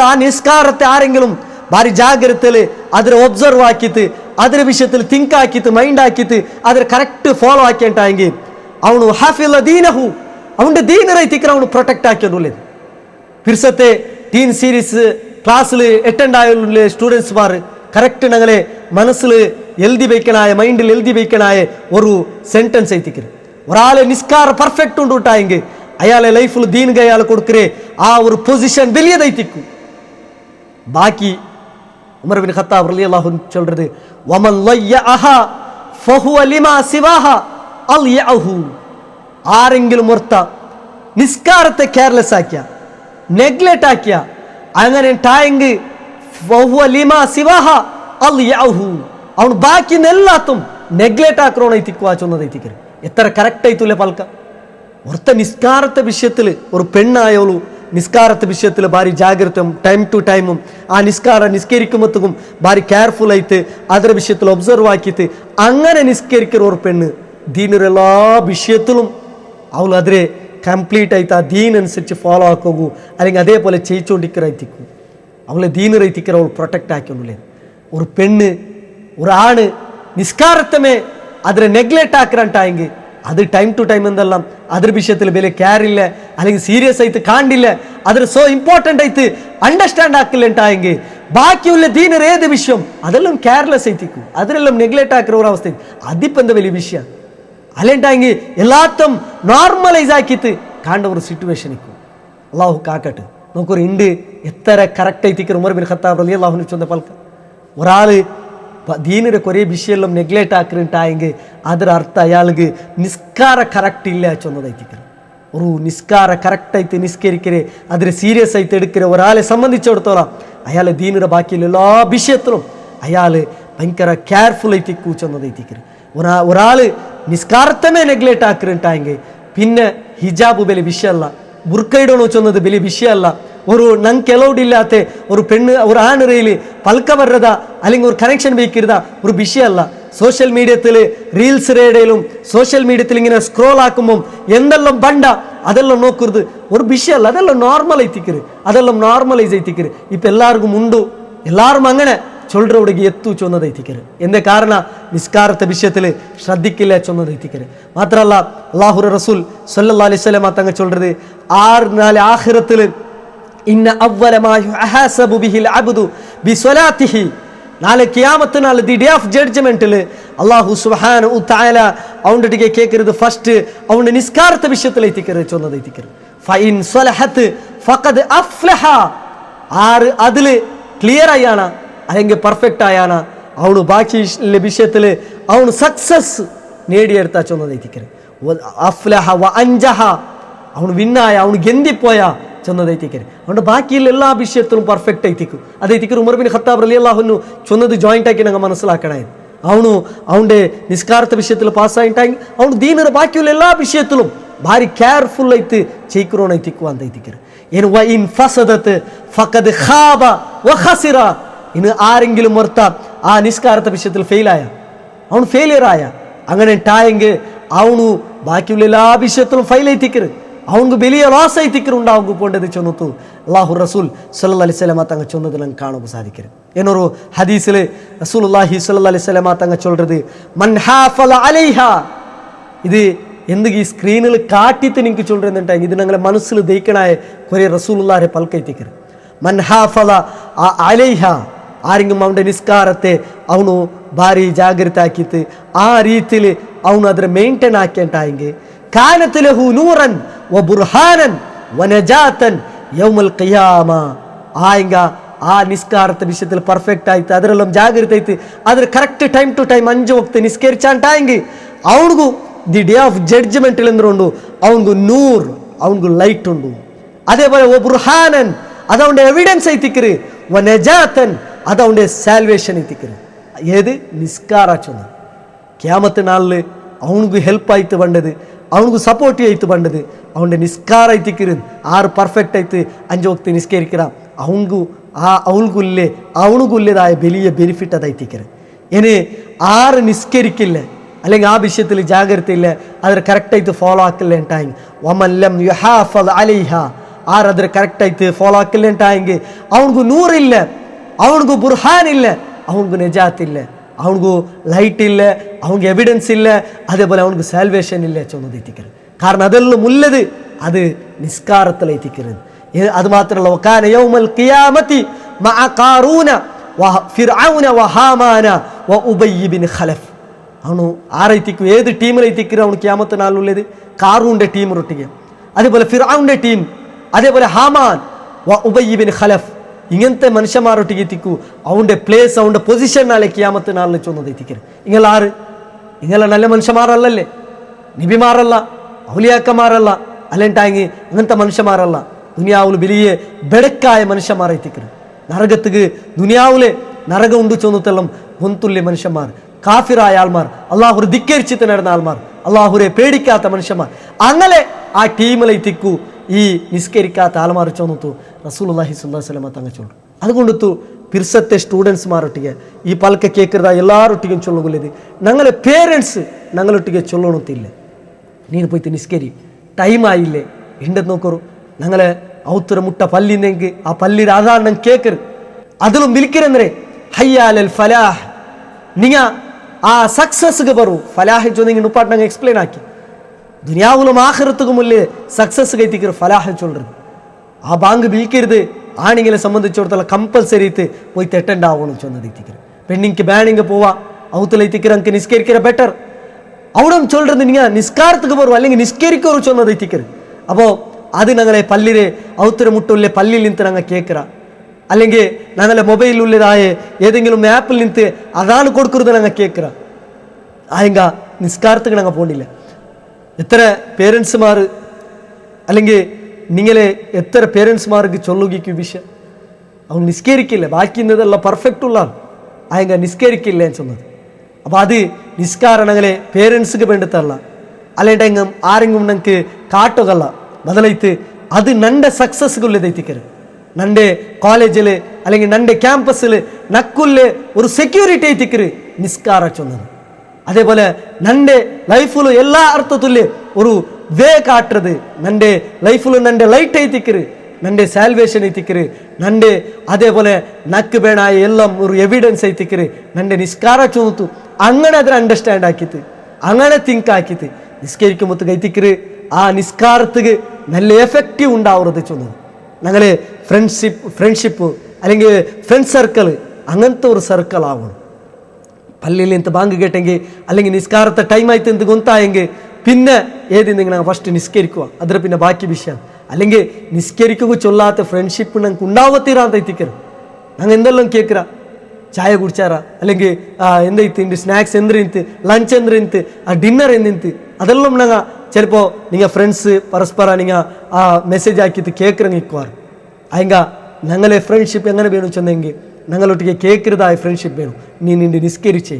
ആ നിസ്കാരത്തെ ആരെങ്കിലും ഭാരി ജാഗ്രതയിൽ അതിനെ ഒബ്സർവ് ആക്കിയിട്ട് അതിന്റെ വിഷയത്തിൽ തിങ്ക് ആക്കിയിട്ട് മൈൻഡ് ആക്കിയിട്ട് അതിനെ കറക്റ്റ് ഫോളോ ആക്കിയിട്ടായെങ്കിൽ അവನು ഹഫില ദീനഹു, അവൻ്റെ ദീനറൈത്തിക്കർ അവನು പ്രൊട്ടക്റ്റ് ആക്കിയിട്ടുള്ളത്. പിർസത്തെ ടീൻ സീരീസ് ക്ലാസ്സിൽ അറ്റൻഡ് ആയുള്ള സ്റ്റുഡൻസ്മാർ കറക്റ്റ് ഞങ്ങളെ മനസ്സിൽ എഴുതി വയ്ക്കനായ മൈൻഡിൽ എഴുതി വയ്ക്കനായ ഒരു സെൻറ്റൻസ് എത്തിക്കരുത്. ഒരാളെ നിസ്കാര പെർഫെക്റ്റ് ഉണ്ടുട്ടായെങ്കിൽ അയാളെ ലൈഫിൽ ദീൻക അയാൾ കൊടുക്കരേ ആ ഒരു പൊസിഷൻ വലിയതെത്തിക്കും. ബാക്കി உமர் பின் கத்தாப் ரலியல்லாஹு அன்ஹு சொல்றது, வமன் லய்யஹா ஃபஹுவ லிமா சிவாஹா அல்யஹு. ആരെങ്കിലും ഓർത്ത നിസ്കാരത്തെ കെയർലെസ് ആക്കിയ, നെഗ്ലെക്റ്റ് ആക്കിയ, അങ്ങനെ ടായെങ്കിൽ ಅವನು ಬಾಕಿನೆಲ್ಲത്തും നെഗ്ലെക്റ്റ് ആക്കണോണൈത്തിക്കുക ചൊന്നതൈത്തിക്കര്. എത്ര കറക്റ്റ് ആയിത്തൂല്ലേ പൽക്ക. ഒർത്ത നിസ്കാരത്തെ വിഷയത്തിൽ ഒരു പെണ്ണായോളൂ നിസ്കാരത്തെ വിഷയത്തിൽ ഭാരി ജാഗ്രതയും ടൈം ടു ടൈമും ആ നിസ്കരിക്കുമ്പോഴത്തേക്കും ഭാരി കെയർഫുൾ ആയിട്ട് ಅದರ വിഷയത്തിൽ ഒബ്സർവ് ആക്കിയിട്ട് അങ്ങനെ നിസ്കരിക്കുന്ന ഒരു പെണ്ണ് ദീനിന്റെ എല്ലാ വിഷയത്തിലും അവൾ അതിരെ കംപ്ലീറ്റ് ആയിട്ട് ആ ദീൻ അനുസരിച്ച് ഫോളോ ആക്കൂ, അല്ലെങ്കിൽ അതേപോലെ ചെയ്യിച്ചുകൊണ്ടിരിക്കും. അവളെ ദീന് റൈത്തിക്കർ അവൾ പ്രൊട്ടക്റ്റ് ആക്കിയൊന്നുമില്ലേ. ഒരു പെണ്ണ് ഒരു ആണ് നിസ്കാരത്തമേ അതിനെ നെഗ്ലെക്റ്റ് ആക്കാണ്ടായെങ്കിൽ അത് ടൈം ടു ടൈം എന്തെല്ലാം അದ್ರ വിഷയത്തിൽ വലിയ കെയർ ഇല്ല, അല്ലെങ്കിൽ സീരിയസ് ആയിട്ട് കാണില്ല, അതിന് സോ ഇമ്പോർട്ടൻ്റ് ആയിട്ട് അണ്ടർസ്റ്റാൻഡ് ആക്കില്ലുണ്ടായെങ്കിൽ ബാക്കിയുള്ള ദീനർ ഏത് വിഷയം അതെല്ലാം കെയർലെസ് ആയിത്തിക്കും, അതിനെല്ലാം നെഗ്ലെക്റ്റ് ആക്കുന്ന ഒരു അവസ്ഥ. അതിപ്പോൾ എന്താ വലിയ വിഷയം അല്ലേണ്ടായെങ്കിൽ എല്ലാത്തും നോർമലൈസ് ആക്കിയിട്ട് കാണേണ്ട ഒരു സിറ്റുവേഷൻ നിൽക്കും. അള്ളാഹു കാക്കട്ടെ. നമുക്കൊരു ഉണ്ട് എത്ര കറക്റ്റ് ആയിത്തിക്കും. ഉമർ ബിൻ ഖത്താബ് റളിയല്ലാഹു അൻഹു ചൊന്ന പൽക്ക ഒരാൾ ദീനിന്റെ കുറേ വിഷയമെല്ലാം നെഗ്ലെക്റ്റ് ആക്കിട്ടായെങ്കിൽ ಅದರ ಅರ್ಥ അയാൾക്ക് നിസ്കാര കറക്റ്റ് ഇല്ല ചൊന്നതായിത്തിക്കണം. ഒരു നിസ്കാര കറക്റ്റായിട്ട് നിസ്കരിക്കരെ അതിന് സീരിയസ് ആയിട്ട് എടുക്കരെ ഒരാളെ സംബന്ധിച്ചിടത്തോളം അയാൾ ദീനിന്റെ ബാക്കിയുള്ള എല്ലാ വിഷയത്തിലും അയാൾ ഭയങ്കര കെയർഫുൾ ആയിട്ട് കൂച്ചൊന്നതായിത്തിക്കര്. ഒരാൾ നിസ്കാരത്തമേ നെഗ്ലെക്റ്റ് ആക്കിട്ടായെങ്കിൽ പിന്നെ ഹിജാബ് വലിയ വിഷയമല്ല, ബുർക്കയിടണോ ചൊന്നത് വലിയ വിഷയമല്ല, ഒരു ನಂಗೆ ಅಲೌಡ್ ಇല്ലാത്ത ഒരു പെണ്ണ് ഒരു ആണിറയിൽ പൽക്ക വരത അല്ലെങ്കിൽ ഒരു കണക്ഷൻ വെക്കരുത ഒരു വിഷയമല്ല. സോഷ്യൽ മീഡിയത്തിൽ റീൽസ് റേഡയിലും സോഷ്യൽ മീഡിയത്തിൽ ഇങ്ങനെ സ്ക്രോൾ ആക്കുമ്പം എന്തെല്ലാം ബണ്ട അതെല്ലാം നോക്കരുത് ഒരു വിഷയമല്ല. അതെല്ലാം നോർമൽ ആയിത്തിക്കര്, അതെല്ലാം നോർമലൈസ് ആയിത്തിക്കര്. ഇപ്പം എല്ലാവർക്കും ഉണ്ടു, എല്ലാവരും അങ്ങനെ ചൊല്ലുറവിടേക്ക് എത്തു ചൊന്നതൈത്തിക്കര്. എന്തേ കാരണ നിസ്കാരത്തെ വിഷയത്തിൽ ശ്രദ്ധിക്കില്ല ചൊന്നതൈത്തിക്കര്. മാത്രമല്ല അല്ലാഹു റസൂൽ സല്ലല്ലാഹു അലൈഹി വസല്ലം തങ്ങൾ ചൊല്ലുന്നത് നാളെ ആഖിറത്തിൽ ഇന്ന അവ്വല മാ യുഹാസബു ബിഹിൽ അബ്ദു ബിസ്വലാത്തിഹി, നാളെ ഖിയാമത്ത് നാൾ ദി ഡേ ഓഫ് ജഡ്ജ്മെന്റിൽ അല്ലാഹു സുബ്ഹാനഹു തആല അവന്റെ കേൾക്കരുത് ഫസ്റ്റ് അവന്റെ നിസ്കാരത്തെ വിഷയത്തിൽ എത്തിക്കരുത് ചൊന്നതൈത്തിക്കര്. ഫഇൻ സ്വലഹത്ത് ഫഖദ് അഫ്ലഹ, ആറ് അതില് ക്ലിയർ ആയാണ് അല്ലെങ്കിൽ പെർഫെക്റ്റ് ആയാണ് അവന് ബാക്കി വിഷയത്തിൽ അവന് സക്സസ് നേടിയെടുത്താ ചൊന്നതൈത്തിക്കര്. അഫ്ലഹ വ അൻജഹ, അവന് വിന്നായ അവന് ഗന്തിപ്പോയ ചൊന്നതൈത്തിക്കര്. അതുകൊണ്ട് ബാക്കിയുള്ള എല്ലാ വിഷയത്തിലും പെർഫെക്റ്റ് ആയിത്തിക്കും. അതൈത്തിക്കർ ഉമർ ബിൻ ഖത്താബ് റളിയല്ലാഹു അൻഹു ചൊന്നത് ജോയിന്റ് ആക്കി ഞങ്ങൾ മനസ്സിലാക്കണായിരുന്നു. അവന്റെ നിസ്കാരത്തെ വിഷയത്തിൽ പാസ്സായിട്ടായി അവന് ദീനർ ബാക്കിയുള്ള എല്ലാ വിഷയത്തിലും ഭാരി കെയർഫുൾ ആയിട്ട് ചെയ്യിക്കണോണൈത്തിക്കുക ಅಂತೈತಿക്കര്. ಏನು ವ ಇನ್ ಫಸದತ್ ಫಕದ್ ಖಾಬ ವ ಖಸಿರ, ഇന്ന് ആരെങ്കിലും ഓർത്ത ആ നിസ്കാരത്തെ വിഷയത്തിൽ ഫെയിലായ അവൻ ഫെയിലിയർ ആയ അങ്ങനെ ഉണ്ടായെങ്കിൽ അവനു ബാക്കിയുള്ള എല്ലാ വിഷയത്തിലും ഫെയിൽ ആയിത്തിക്കര്, അവനക്ക് വലിയ ലോസ് ആയിത്തിക്കര് ഉണ്ടാവുക പോണ്ടത് ചൊന്നത്തു അല്ലാഹു റസൂൽ സല്ലല്ലാഹു അലൈഹി വസല്ലം തങ്ങൾ ചൊന്നത് നമുക്ക് കാണുക സാധിക്കര്. എന്നൊരു ഹദീസിൽ റസൂലുള്ളാഹി സല്ലല്ലാഹു അലൈഹി വസല്ലം തങ്ങൾ ചൊല്ലുന്നത് മൻ ഹാഫല അലൈഹ, ഇത് എന്ത് ഈ സ്ക്രീനിൽ കാട്ടിത്ത് നിങ്ങൾക്ക് ചൊല്ലുന്നുണ്ടെങ്കിൽ ഇത് ഞങ്ങളെ മനസ്സിൽ ദയിക്കണായ കുറേ റസൂലുള്ളാഹിയെ പൽക്കൈത്തിക്കര്. മൻ ഹാഫല അലൈഹ, ആരെങ്കിലും അവൻ്റെ നിസ്കാരത്തെ അവನು ಭಾರಿ ಜಾಗೃತ ಆಕಿತ್ತು ಆ ರೀತಿಲಿ ಅವನು ಅದರ ಮೇಂಟೈನ್ ಆಕ್ಯಂಟಾയെങ്കിൽ ಕಾನತ್ ಲಹು ನೂರನ್ ವ ಬುರ್ಹಾನನ್ ವ ನಜಾತನ್ ಯೌಮಲ್ ഖിയാമ, ആയെങ്ക ആ നിസ്കാരത്തെ വിഷയത്തിൽ പെർഫെക്റ്റ് ആയിട്ട് അതിലെല്ലാം ಜಾಗೃತ ആയിട്ട് അതിൽ കറക്റ്റ് ടൈം ടു ടൈം 5 വക്ത് നിസ്കരിച്ചാണ്ടായെങ്കിൽ അവനಗೂ ದಿ ಡೇ ಆಫ್ ಜಡ್ಜ್ಮೆಂಟ್ ಎಂದ್ರುಂಡು ಅವನಿಗೂ ನೂರ್ ಅವನಿಗೂ ಲೈಟ್ ಉಂಡು. അതേപോലെ ಒ ಬುರ್ಹಾನನ್ അതവൻ്റെ എവിഡൻസ് ആയിത്തിക്കര്, വ നജാതൻ അതവൻ്റെ സാൽവേഷൻ ആയിത്തിക്കര്. ഏത് നിസ്കാര ചൊന്നത് ഖിയാമത്ത് നാളിൽ അവനക്ക് ഹെൽപ്പ് ആയിട്ട് വേണ്ടത്, അവനക്ക് സപ്പോർട്ട് ആയിട്ട് വേണ്ടത് അവൻ്റെ നിസ്കാര ആയിത്തിക്കര്. ആറ് പെർഫെക്റ്റ് ആയിട്ട് 5 വക്ത് നിസ്കരിക്കണം അവനുക്കുള്ളതായ വലിയ ബെനിഫിറ്റ് അതായിത്തിക്കര്. ഇനി ആറ് നിസ്കരിക്കില്ല അല്ലെങ്കിൽ ആ വിഷയത്തിൽ ജാഗ്രത ഇല്ല, അതിൽ കറക്റ്റായിട്ട് ഫോളോ ആക്കില്ല ഉണ്ടായെങ്കിൽ വമല്ലം യുഹാഫൽ അലൈഹ, ആറ് അതിൽ കറക്റ്റായിട്ട് ഫോളോ ആക്കില്ല ഉണ്ടായെങ്കിൽ അവനക്ക് നൂറില്ല, അവനക്ക് ബുർഹാൻ ഇല്ല, അവനക്ക് നജാത്തില്ല, അവനക്ക് ലൈറ്റ് ഇല്ല, അവനക്ക് എവിഡൻസ് ഇല്ല, അതേപോലെ അവനക്ക് സാൽവേഷൻ ഇല്ല ചൊന്നത് എത്തിക്കരുത്. കാരണം അതെല്ലാം ഉള്ളത് അത് നിസ്കാരത്തിലെത്തിക്കരുത്. അത് മാത്രമല്ല വകാന യൗമൽ ഖിയാമത്തി മഅ ഖാറൂന വ ഫിർഔന വ ഹാമാന വ ഉബയ്യ് ബിൻ ഖലഫ്, ಅವನು ಆರೈತಿಕ್ಕು ಏದು ಟೀಮಲ್ಲಿ ಅವನು ಕಿಯಾಮತ್ ನಾಳುಳ್ಳೇದು ಕಾರೂನ್ಡೆ ಟೀಮ್ ರೊಟ್ಟಿಗೆ, അതേപോലെ ഫിർഔന്റെ ടീം, അതേപോലെ ഹാമാൻ വ ഉബയ്യ് ബിൻ ഖലഫ്, ഇങ്ങനത്തെ മനുഷ്യന്മാരൊട്ടിക്ക് എത്തിക്കൂ അവൻ്റെ പ്ലേസ് അവൻ്റെ പൊസിഷൻ നാളെ കിയാമത്ത് നാളിൽ ചൊന്നത് എത്തിക്കരുത്. ഇങ്ങളാറ് ഇങ്ങളെ നല്ല മനുഷ്യന്മാരല്ലേ, നബിമാരല്ല, ഔലിയാക്കന്മാരല്ല, അല്ലെങ്കിട്ടാങ്കി അങ്ങനത്തെ മനുഷ്യന്മാരല്ല. ദുനിയാവിൽ വലിയ ബെടക്കായ മനുഷ്യന്മാരെ എത്തിക്കരുത്. നരകത്തുക്ക് ദുനിയാവിലെ നരകം ഉണ്ട് ചൊന്നത്തെല്ലാം ഒന്തുല്യ മനുഷ്യന്മാർ, കാഫിറായ ആൾമാർ, അള്ളാഹുരെ ധിക്കരിച്ചിട്ട് നടന്ന ആൾമാർ, അള്ളാഹുരെ പേടിക്കാത്ത മനുഷ്യന്മാർ, അങ്ങനെ ആ ടീമിലെ എത്തിക്കൂ ഈ നിസ്കരിക്കാത്ത ആൾമാർ ചൊന്നത്തു റസൂലുള്ളാഹി സ്വല്ലല്ലാഹു അലൈഹി വസല്ലം തങ്ങ ചൊല്ലു. അതുകൊണ്ടു പിർസത്തെ സ്ಟೂಡೆಂಟ್ಸ್മാരൊಟ್ಟಿಗೆ ഈ പൽക്ക കേൾക്കുന്ന എല്ലാരൊಟ್ಟಿಗೆ ചൊല്ലുകൊള്ളത് ഞങ്ങളെ പേരൻസ് ഞങ്ങളൊಟ್ಟಿಗೆ ചൊല്ലണത്തില്ല. ನೀನು പോയിട്ട് നിസ്കരി, ടൈം ആയില്ലേ ഉണ്ടെന്ന് നോക്കൂ. ഞങ്ങളെ ഔത്തുര മുട്ട പല്ലിന്നെങ്കിൽ ആ പല്ലിയുടെ അതാണ് ഞങ്ങൾ കേൾക്കരുത്. അതിലും വിളിക്കരെന്നേ ഹയ്യാലൽ ഫലാഹ്, നിങ്ങ ആ സക്സസ്ಗೆ ಬರು ಫಲಾಹ್ ചൊന്നിങ്ങ നുപ്പാട്ട് ഞങ്ങൾ എക്സ്പ്ലെയിൻ ആക്കി. ദുനിയാവിലും ആഖിറത്തുക്കും മുല്ലേ സക്സസ് കൈത്തിക്കർ ഫലാഹ് ചൊല്ലരുത്. ആ ബാങ്ക് വിളിക്കരുത്. ആണിങ്ങളെ സംബന്ധിച്ചിടത്തോളം കമ്പൽസറി പോയിട്ട് അറ്റൻഡ് ആവണം ചൊന്നത് എത്തിക്കർ. പെണ്ണിക്ക് ബാണിങ് പോവാ ഔത്തിൽ എത്തിക്കർ എനിക്ക് നിസ്കരിക്കര ബെറ്റർ അവിടെ ചൊല്ലരുത്. നിങ്ങൾ നിസ്കാരத்துக்கு വരും അല്ലെങ്കിൽ നിസ്കരിക്കോರು ചൊന്നത് എത്തിക്കർ. അപ്പോൾ അത് ഞങ്ങളെ പല്ലിരെ ഔത്തുര മുട്ടുള്ള പല്ലിൽ നിന്ന് ഞങ്ങൾ കേൾക്കറ, അല്ലെങ്കിൽ ഞങ്ങളെ മൊബൈലുള്ളതായ ഏതെങ്കിലും ആപ്പിൽ നിന്ന് അതാണ് കൊടുക്കരുത് ഞങ്ങൾ കേൾക്കറ. ആയെങ്ക നിസ്കാരத்துக்கு ഞങ്ങൾ പോകണില്ല. എത്ര പേരൻസുമാർ അല്ലെങ്കിൽ നിങ്ങളെ എത്ര പേരൻസുമാർക്ക് ചൊല്ലുകയ്ക്കും വിഷയം അവൻ നിസ്കരിക്കില്ല, ബാക്കിയുന്നതെല്ലാം പെർഫെക്റ്റ് ഉള്ളതാണ്. ആയെങ്ക നിസ്കരിക്കില്ല എന്ന് ചൊന്നത്. അപ്പോൾ അത് നിസ്കാരം ഞങ്ങളെ പേരൻസുക്ക് വേണ്ടത്തല്ല, അല്ലെങ്കിലും ആരെങ്കിലും ഞങ്ങൾക്ക് കാട്ടുകല്ല ബദലൈത്ത് അത് നന്റെ സക്സസ്സുകളിൽ എത്തിക്കരുത്. നന്റെ കോളേജിൽ അല്ലെങ്കിൽ നന്റെ ക്യാമ്പസിൽ നക്കുല്ലെ ഒരു സെക്യൂരിറ്റി എത്തിക്കരുത് നിസ്കാര ചൊന്നത്. അതേപോലെ നന്റെ ലൈഫിൽ എല്ലാ അർത്ഥത്തിലും ഒരു വേ കാട്ടുறது, നന്റെ ലൈഫിൽ നന്റെ ലൈറ്റ് എത്തിക്കരുത്, നന്റെ സാൽവേഷൻ എത്തിക്കരുത്, നന്റെ അതേപോലെ നക്ക് വേണായ എല്ലാം ഒരു എവിഡൻസ് എത്തിക്കരുത് നന്റെ നിസ്കാര ചൊന്നു. അങ്ങനെ അതിനെ അണ്ടർസ്റ്റാൻഡ് ആക്കിയിട്ട് അങ്ങനെ തിങ്ക് ആക്കിയിട്ട് നിസ്കരിക്കുമ്പോൾ എത്തിക്കരുത്. ആ നിസ്കാരத்துக்கு നല്ല എഫക്റ്റീവ് ഉണ്ടാവുന്നത് ചൊന്നത്. ഞങ്ങൾ ഫ്രണ്ട്ഷിപ്പ് അല്ലെങ്കിൽ ഫ്രണ്ട് സർക്കിൾ അങ്ങനത്തെ ഒരു സർക്കിൾ ആവണം. പള്ളിയിൽ നിന്ന് ബാങ്ക് കേട്ടെങ്കിൽ അല്ലെങ്കിൽ നിസ്കാരത്തെ ടൈം ആയിട്ട് എന്ത് ഗൊന്തായെങ്കിൽ പിന്നെ ഏതെങ്കിലും ഞങ്ങൾ ഫസ്റ്റ് നിസ്കരിക്കുക, അതിൽ പിന്നെ ബാക്കി വിഷയം. അല്ലെങ്കിൽ നിസ്കരിക്കുക ചൊല്ലാത്ത ഫ്രണ്ട്ഷിപ്പ് ഞങ്ങൾക്ക് ഉണ്ടാവത്തീരാന്ന് എത്തിക്കരുത്. ഞങ്ങൾ എന്തെല്ലാം കേൾക്കറ, ചായ കുടിച്ചാറാ, അല്ലെങ്കിൽ എന്തിന്റ് സ്നാക്സ് എന്തിനിത്ത്, ലഞ്ച് എന്തിനിത്ത്, ആ ഡിന്നർ എന്തിനിത്ത്, അതെല്ലാം ഞങ്ങൾ ചിലപ്പോൾ നിങ്ങൾ ഫ്രണ്ട്സ് പരസ്പരം നിങ്ങൾ ആ മെസ്സേജ് ആക്കിയിട്ട് കേൾക്കറ നിൽക്കുവാർ. അയങ്ക ഞങ്ങളെ ഫ്രണ്ട്ഷിപ്പ് എങ്ങനെ വേണം ചെന്നെങ്കിൽ ഞങ്ങളൊട്ടിಗೆ കേൾക്കരുതായ ഫ്രണ്ട്ഷിപ്പ് വേണം. നീ നിന്റെ നിസ്കരിച്ചേ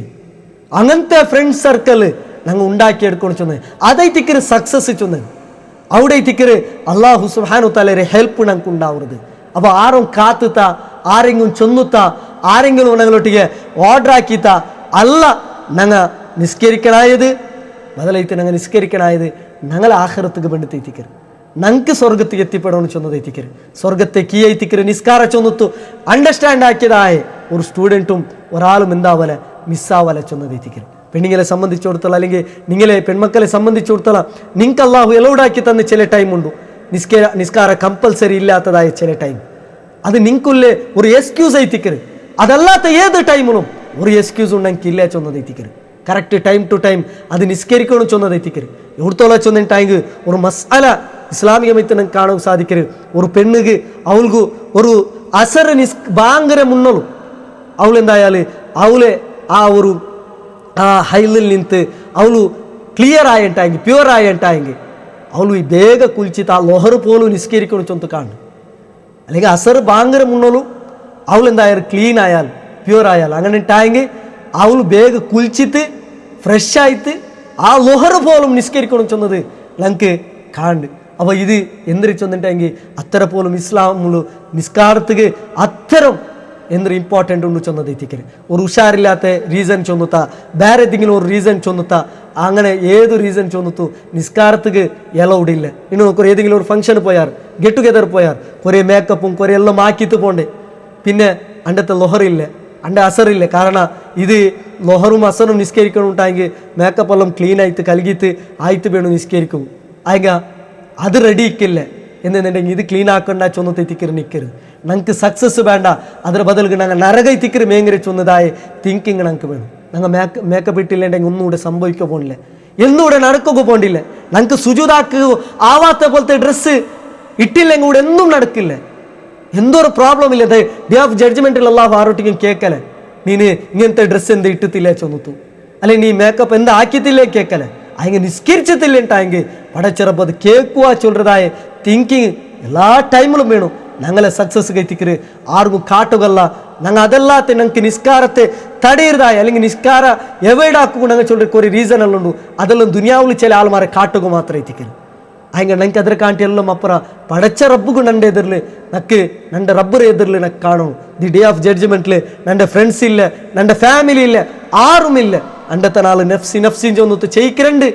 അങ്ങനത്തെ ഫ്രണ്ട് സർക്കിൾ ഞങ്ങൾ ഉണ്ടാക്കിയെടുക്കണം ചൊന്നത്. അതൈത്തിക്കര് സക്സസ് ചൊന്നത്. അവിടെ എത്തിക്കര് അള്ളാഹു സുബ്ഹാനഹു തആലയുടെ ഹെൽപ്പ് ഞങ്ങൾക്ക് ഉണ്ടാവുന്നത്. അപ്പോൾ ആരും കാത്തുത്ത ആരെങ്കിലും ചൊന്നുത്ത ആരെങ്കിലും ഞങ്ങളൊട്ടിಗೆ ഓർഡർ ആക്കിത്ത അല്ല ഞങ്ങൾ നിസ്കരിക്കണായത് ബദലൈത്ത് ഞങ്ങൾ നിസ്കരിക്കണായത് ഞങ്ങൾ ആഖിറത്തുക്ക് വേണ്ടി എത്തിക്കര്, ഞങ്ങൾക്ക് സ്വർഗത്തേക്ക് എത്തിപ്പെടണം ചൊന്നത് എത്തിക്കര്. സ്വർഗത്തെ കീ എത്തിക്കര് നിസ്കാര ചൊന്നത്തു അണ്ടർസ്റ്റാൻഡ് ആക്കിയതായ ഒരു സ്റ്റുഡൻറ്റും ഒരാളും എന്താവല മിസ്സാവല ചൊന്നത് എത്തിക്കര്. പെണ്ണുങ്ങളെ സംബന്ധിച്ചിടത്തോളം അല്ലെങ്കിൽ നിങ്ങളെ പെൺമക്കളെ സംബന്ധിച്ചിടത്തോളം നിങ്ങൾക്ക് അള്ളാഹു എലൗഡാക്കി തന്ന ചില ടൈമുണ്ട്. നിസ്കാര കമ്പൽസറി ഇല്ലാത്തതായ ചില ടൈം അത് നിങ്ങൾക്കുള്ള ഒരു എക്സ്ക്യൂസ് എത്തിക്കര്. അതല്ലാത്ത ഏത് ടൈമിലും ഒരു എക്സ്ക്യൂസ് ഉണ്ടെങ്കിൽ ഇല്ല ചൊന്നത് എത്തിക്കര്. കറക്റ്റ് ടൈം ടു ടൈം അത് നിസ്കരിക്കണം ചൊന്നത് എത്തിക്കര്. എവിടത്തോളം ചൊന്നിട്ടായെങ്കിൽ ഒരു മസാല ഇസ്ലാമികമായിട്ട് നമുക്ക് കാണാൻ സാധിക്കരുത്. ഒരു പെണ്ണുക്ക് അവൾക്ക് ഒരു അസർ ഭയങ്കര മുന്നോളും അവളെന്തായാൽ അവളെ ആ ഒരു ആ ഹൈലിൽ നിന്ന് അവಳು ക്ലിയർ ആയിട്ടായെങ്കിൽ പ്യൂർ ആയിട്ടായെങ്കിൽ അവൾ ಬೇಗ കുളിച്ചിട്ട് ആ ലൊഹർ പോലും നിസ്കരിക്കണം ചൊന്ന് കാണും. അല്ലെങ്കിൽ അസർ ഭയങ്കര മുന്നോളും അവളെന്തായാലും ക്ലീൻ ആയാൽ പ്യൂർ ആയാൽ അങ്ങനെ ഇട്ടായെങ്കിൽ അവൾ ಬೇಗ കുളിച്ചിട്ട് ഫ്രഷ് ആയിട്ട് ആ ലൊഹർ പോലും നിസ്കരിക്കണം ചൊന്നത് ഞങ്ങൾക്ക് കാണുന്നുണ്ട്. അപ്പോൾ ഇത് എന്തിനു ചൊന്നിട്ടെങ്കിൽ അത്ര പോലും ഇസ്ലാമുള്ളൂ നിസ്കാരத்துக்கு അത്തരം എന്തൊരു ഇമ്പോർട്ടൻ്റ് ഉണ്ട് ചൊന്നത് എത്തിക്കരുത്. ഒരു ഉഷാറില്ലാത്ത റീസൺ ചൊന്നുത്ത വേറെ എന്തെങ്കിലും ഒരു റീസൺ ചൊന്നുത്ത അങ്ങനെ ഏത് റീസൺ ചൊന്നുത്തു നിസ്കാരத்துக்கு എലൗഡ് ഇല്ല. ഇനി നോക്കൂ ഏതെങ്കിലും ഒരു ഫംഗ്ഷന് പോയാൽ ഗെറ്റ് ടുഗെദർ പോയാൽ കുറേ മേക്കപ്പും കുറേ എല്ലാം ആക്കിയിട്ട് പോണ്ടേ, പിന്നെ അണ്ടത്തെ ലൊഹറില്ല അണ്ട അസറില്ല. കാരണം ഇത് ലൊഹറും അസറും നിസ്കരിക്കണുണ്ടായെങ്കിൽ മേക്കപ്പ് എല്ലാം ക്ലീൻ ആയിട്ട് കലുകിയിട്ട് ആയിട്ട് വേണം നിസ്കരിക്കും. ആയെങ്ക അത് റെഡി ഇക്കില്ല എന്നുണ്ടെങ്കിൽ ഇത് ക്ലീൻ ആക്കണ്ട ചൊന്നത് എത്തിക്കരുത് നിൽക്കരുത്. ഞങ്ങൾക്ക് സക്സസ് വേണ്ട, അതിന് ബദലുക്ക് ഞങ്ങൾ നരക എത്തിക്കര് മേങ്കര ചൊന്നതായ തിങ്കിങ് ഞങ്ങൾക്ക് വേണം. ഞങ്ങൾ മേക്കപ്പ് ഇട്ടില്ലെങ്കിൽ ഒന്നുകൂടെ സംഭവിക്കുക പോണില്ല, എന്നൂടെ നടക്കുക പോണ്ടില്ല. ഞങ്ങൾക്ക് സുജൂദാക്കുക ആവാത്ത പോലത്തെ ഡ്രസ്സ് ഇട്ടില്ലെങ്കിൽ കൂടെ ഒന്നും നടക്കില്ല. എന്തൊരു പ്രോബ്ലം ഇല്ല ഡേ ഓഫ് ജഡ്ജ്മെന്റിൽ അള്ളാഹു ആരോട്ടിക്കും കേൾക്കലെ നീന് ഇങ്ങനത്തെ ഡ്രസ്സ് എന്ത് ഇട്ടുത്തില്ലേ ചൊന്നുത്തു അല്ലെങ്കിൽ നീ മേക്കപ്പ് എന്താ ആക്കിത്തില്ലേ കേൾക്കലെ അയങ്ങ നിസ്കരിച്ചത്തില്ലേട്ടായെങ്കിൽ പടച്ചിറപ്പ് അത് കേൾക്കുക ചൊല്ലതായ തിങ്കിങ് എല്ലാ ടൈമിലും വേണം ഞങ്ങളെ സക്സസ് കൈത്തിക്കര് ആർക്കും കാട്ടുകല്ല ഞങ്ങൾ അതല്ലാത്ത ഞങ്ങൾക്ക് നിസ്കാരത്തെ തടയരുതായ അല്ലെങ്കിൽ നിസ്കാര എവൈഡ് ആക്കുക ഞങ്ങൾ ചൊല്ലിക്ക് ഒരു റീസൺ എല്ലാം ഉണ്ട് അതെല്ലാം ദുനിയാവിൽ ചില ആൾമാരെ കാട്ടുക മാത്രം എത്തിക്കര് അയങ്ക ഞങ്ങൾക്ക് അതിനെ കാട്ടി എല്ലാം അപ്പുറം പടച്ച റബ്ബുക്ക് നന്റെ എതിരിൽ നക്ക് നന്റെ റബ്ബർ എതിരിൽ നക്ക് കാണും ദി ഡേ ഓഫ് ജഡ്ജ്മെന്റിൽ നന്റെ ഫ്രണ്ട്സ് ഇല്ല നന്റെ ഫാമിലി ഇല്ല ആറുമില്ല അണ്ടത്തെ നാള് നഫ്സി ചൊന്നത്ത് ചെയ്യിക്കരണ്ട്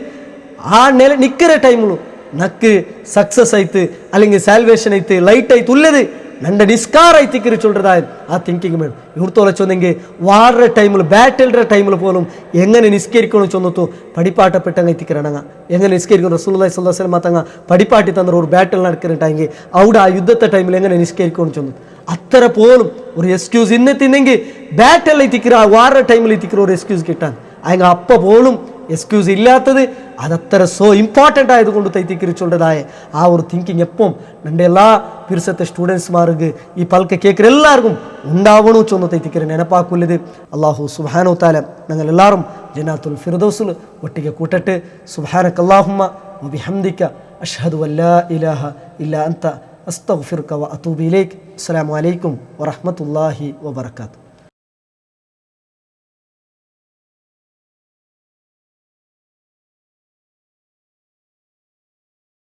ആ നില നിൽക്കുന്ന ടൈമിലും നക്ക് സക്സസ് ആയിട്ട് അല്ലെങ്കിൽ സാൽവേഷൻ ആയിട്ട് ലൈറ്റ് ആയിട്ട് ഉള്ളത് നന്റെ നിസ്കാര ആയിത്തിക്കറി ചൊല്ലതായ ആ തിങ്കിങ് വേണം ഇവിടുത്തോളം ചൊന്നെങ്കിൽ വാടുற ടൈമിൽ ബാറ്റലിൻ്റെ ടൈമിൽ പോലും എങ്ങനെ നിസ്കരിക്കണം ചൊന്നത്തു പടിപ്പാട്ടപ്പെട്ടങ്ങ് എത്തിക്കരണങ്ങ എങ്ങനെ നിസ്കരിക്കണം റസൂലുള്ളാഹി സ്വല്ലല്ലാഹു അലൈഹി വസല്ലം തങ്ങ പടിപ്പാട്ടി തന്ന ഒരു ബാറ്റിൽ നടക്കുന്നുണ്ടെങ്കിൽ അവിടെ ആ യുദ്ധത്തെ ടൈമിൽ എങ്ങനെ നിസ്കരിക്കണം ചൊന്നു അത്ര പോലും ഒരു എക്സ്ക്യൂസ് ഇന്നെത്തിന്നെങ്കിൽ ബാറ്റൽ എത്തിക്കിற വാടുற ടൈമിൽ എത്തിക്കിற ഒരു എക്സ്ക്യൂസ് കിട്ടാൻ അയങ്ങ അപ്പ പോലും എക്സ്ക്യൂസ് ഇല്ലാത്തത് അതത്ര സോ ഇമ്പോർട്ടൻ്റ് ആയതുകൊണ്ട് തൈത്തിക്കിരിച്ചുള്ളതായ ആ ഒരു തിങ്കിങ് എപ്പം എൻ്റെ എല്ലാ പിരിസത്തെ സ്റ്റുഡൻസ്മാർക്ക് ഈ പൽക്ക കേൾക്കർ എല്ലാവർക്കും ഉണ്ടാവണു ചൊന്ന് തൈത്തിക്കര നെനപ്പാക്കുള്ളത് അള്ളാഹു സുബ്ഹാനഹു തആല ഞങ്ങൾ എല്ലാവരും ജന്നാത്തുൽ ഫിർദൗസിൽ ഒട്ടിಗೆ കൂട്ടട്ടെ സുബ്ഹാനക അല്ലാഹുമ്മ വബിഹംദിക അഷ്ഹദു അല്ലാ ഇലാഹ ഇല്ലാ അൻത അസ്തഗ്ഫിറുക വഅതൂബു ഇലൈക് അസ്സലാമു അലൈക്കും വറഹ്മത്തുള്ളാഹി വബറകാതുഹു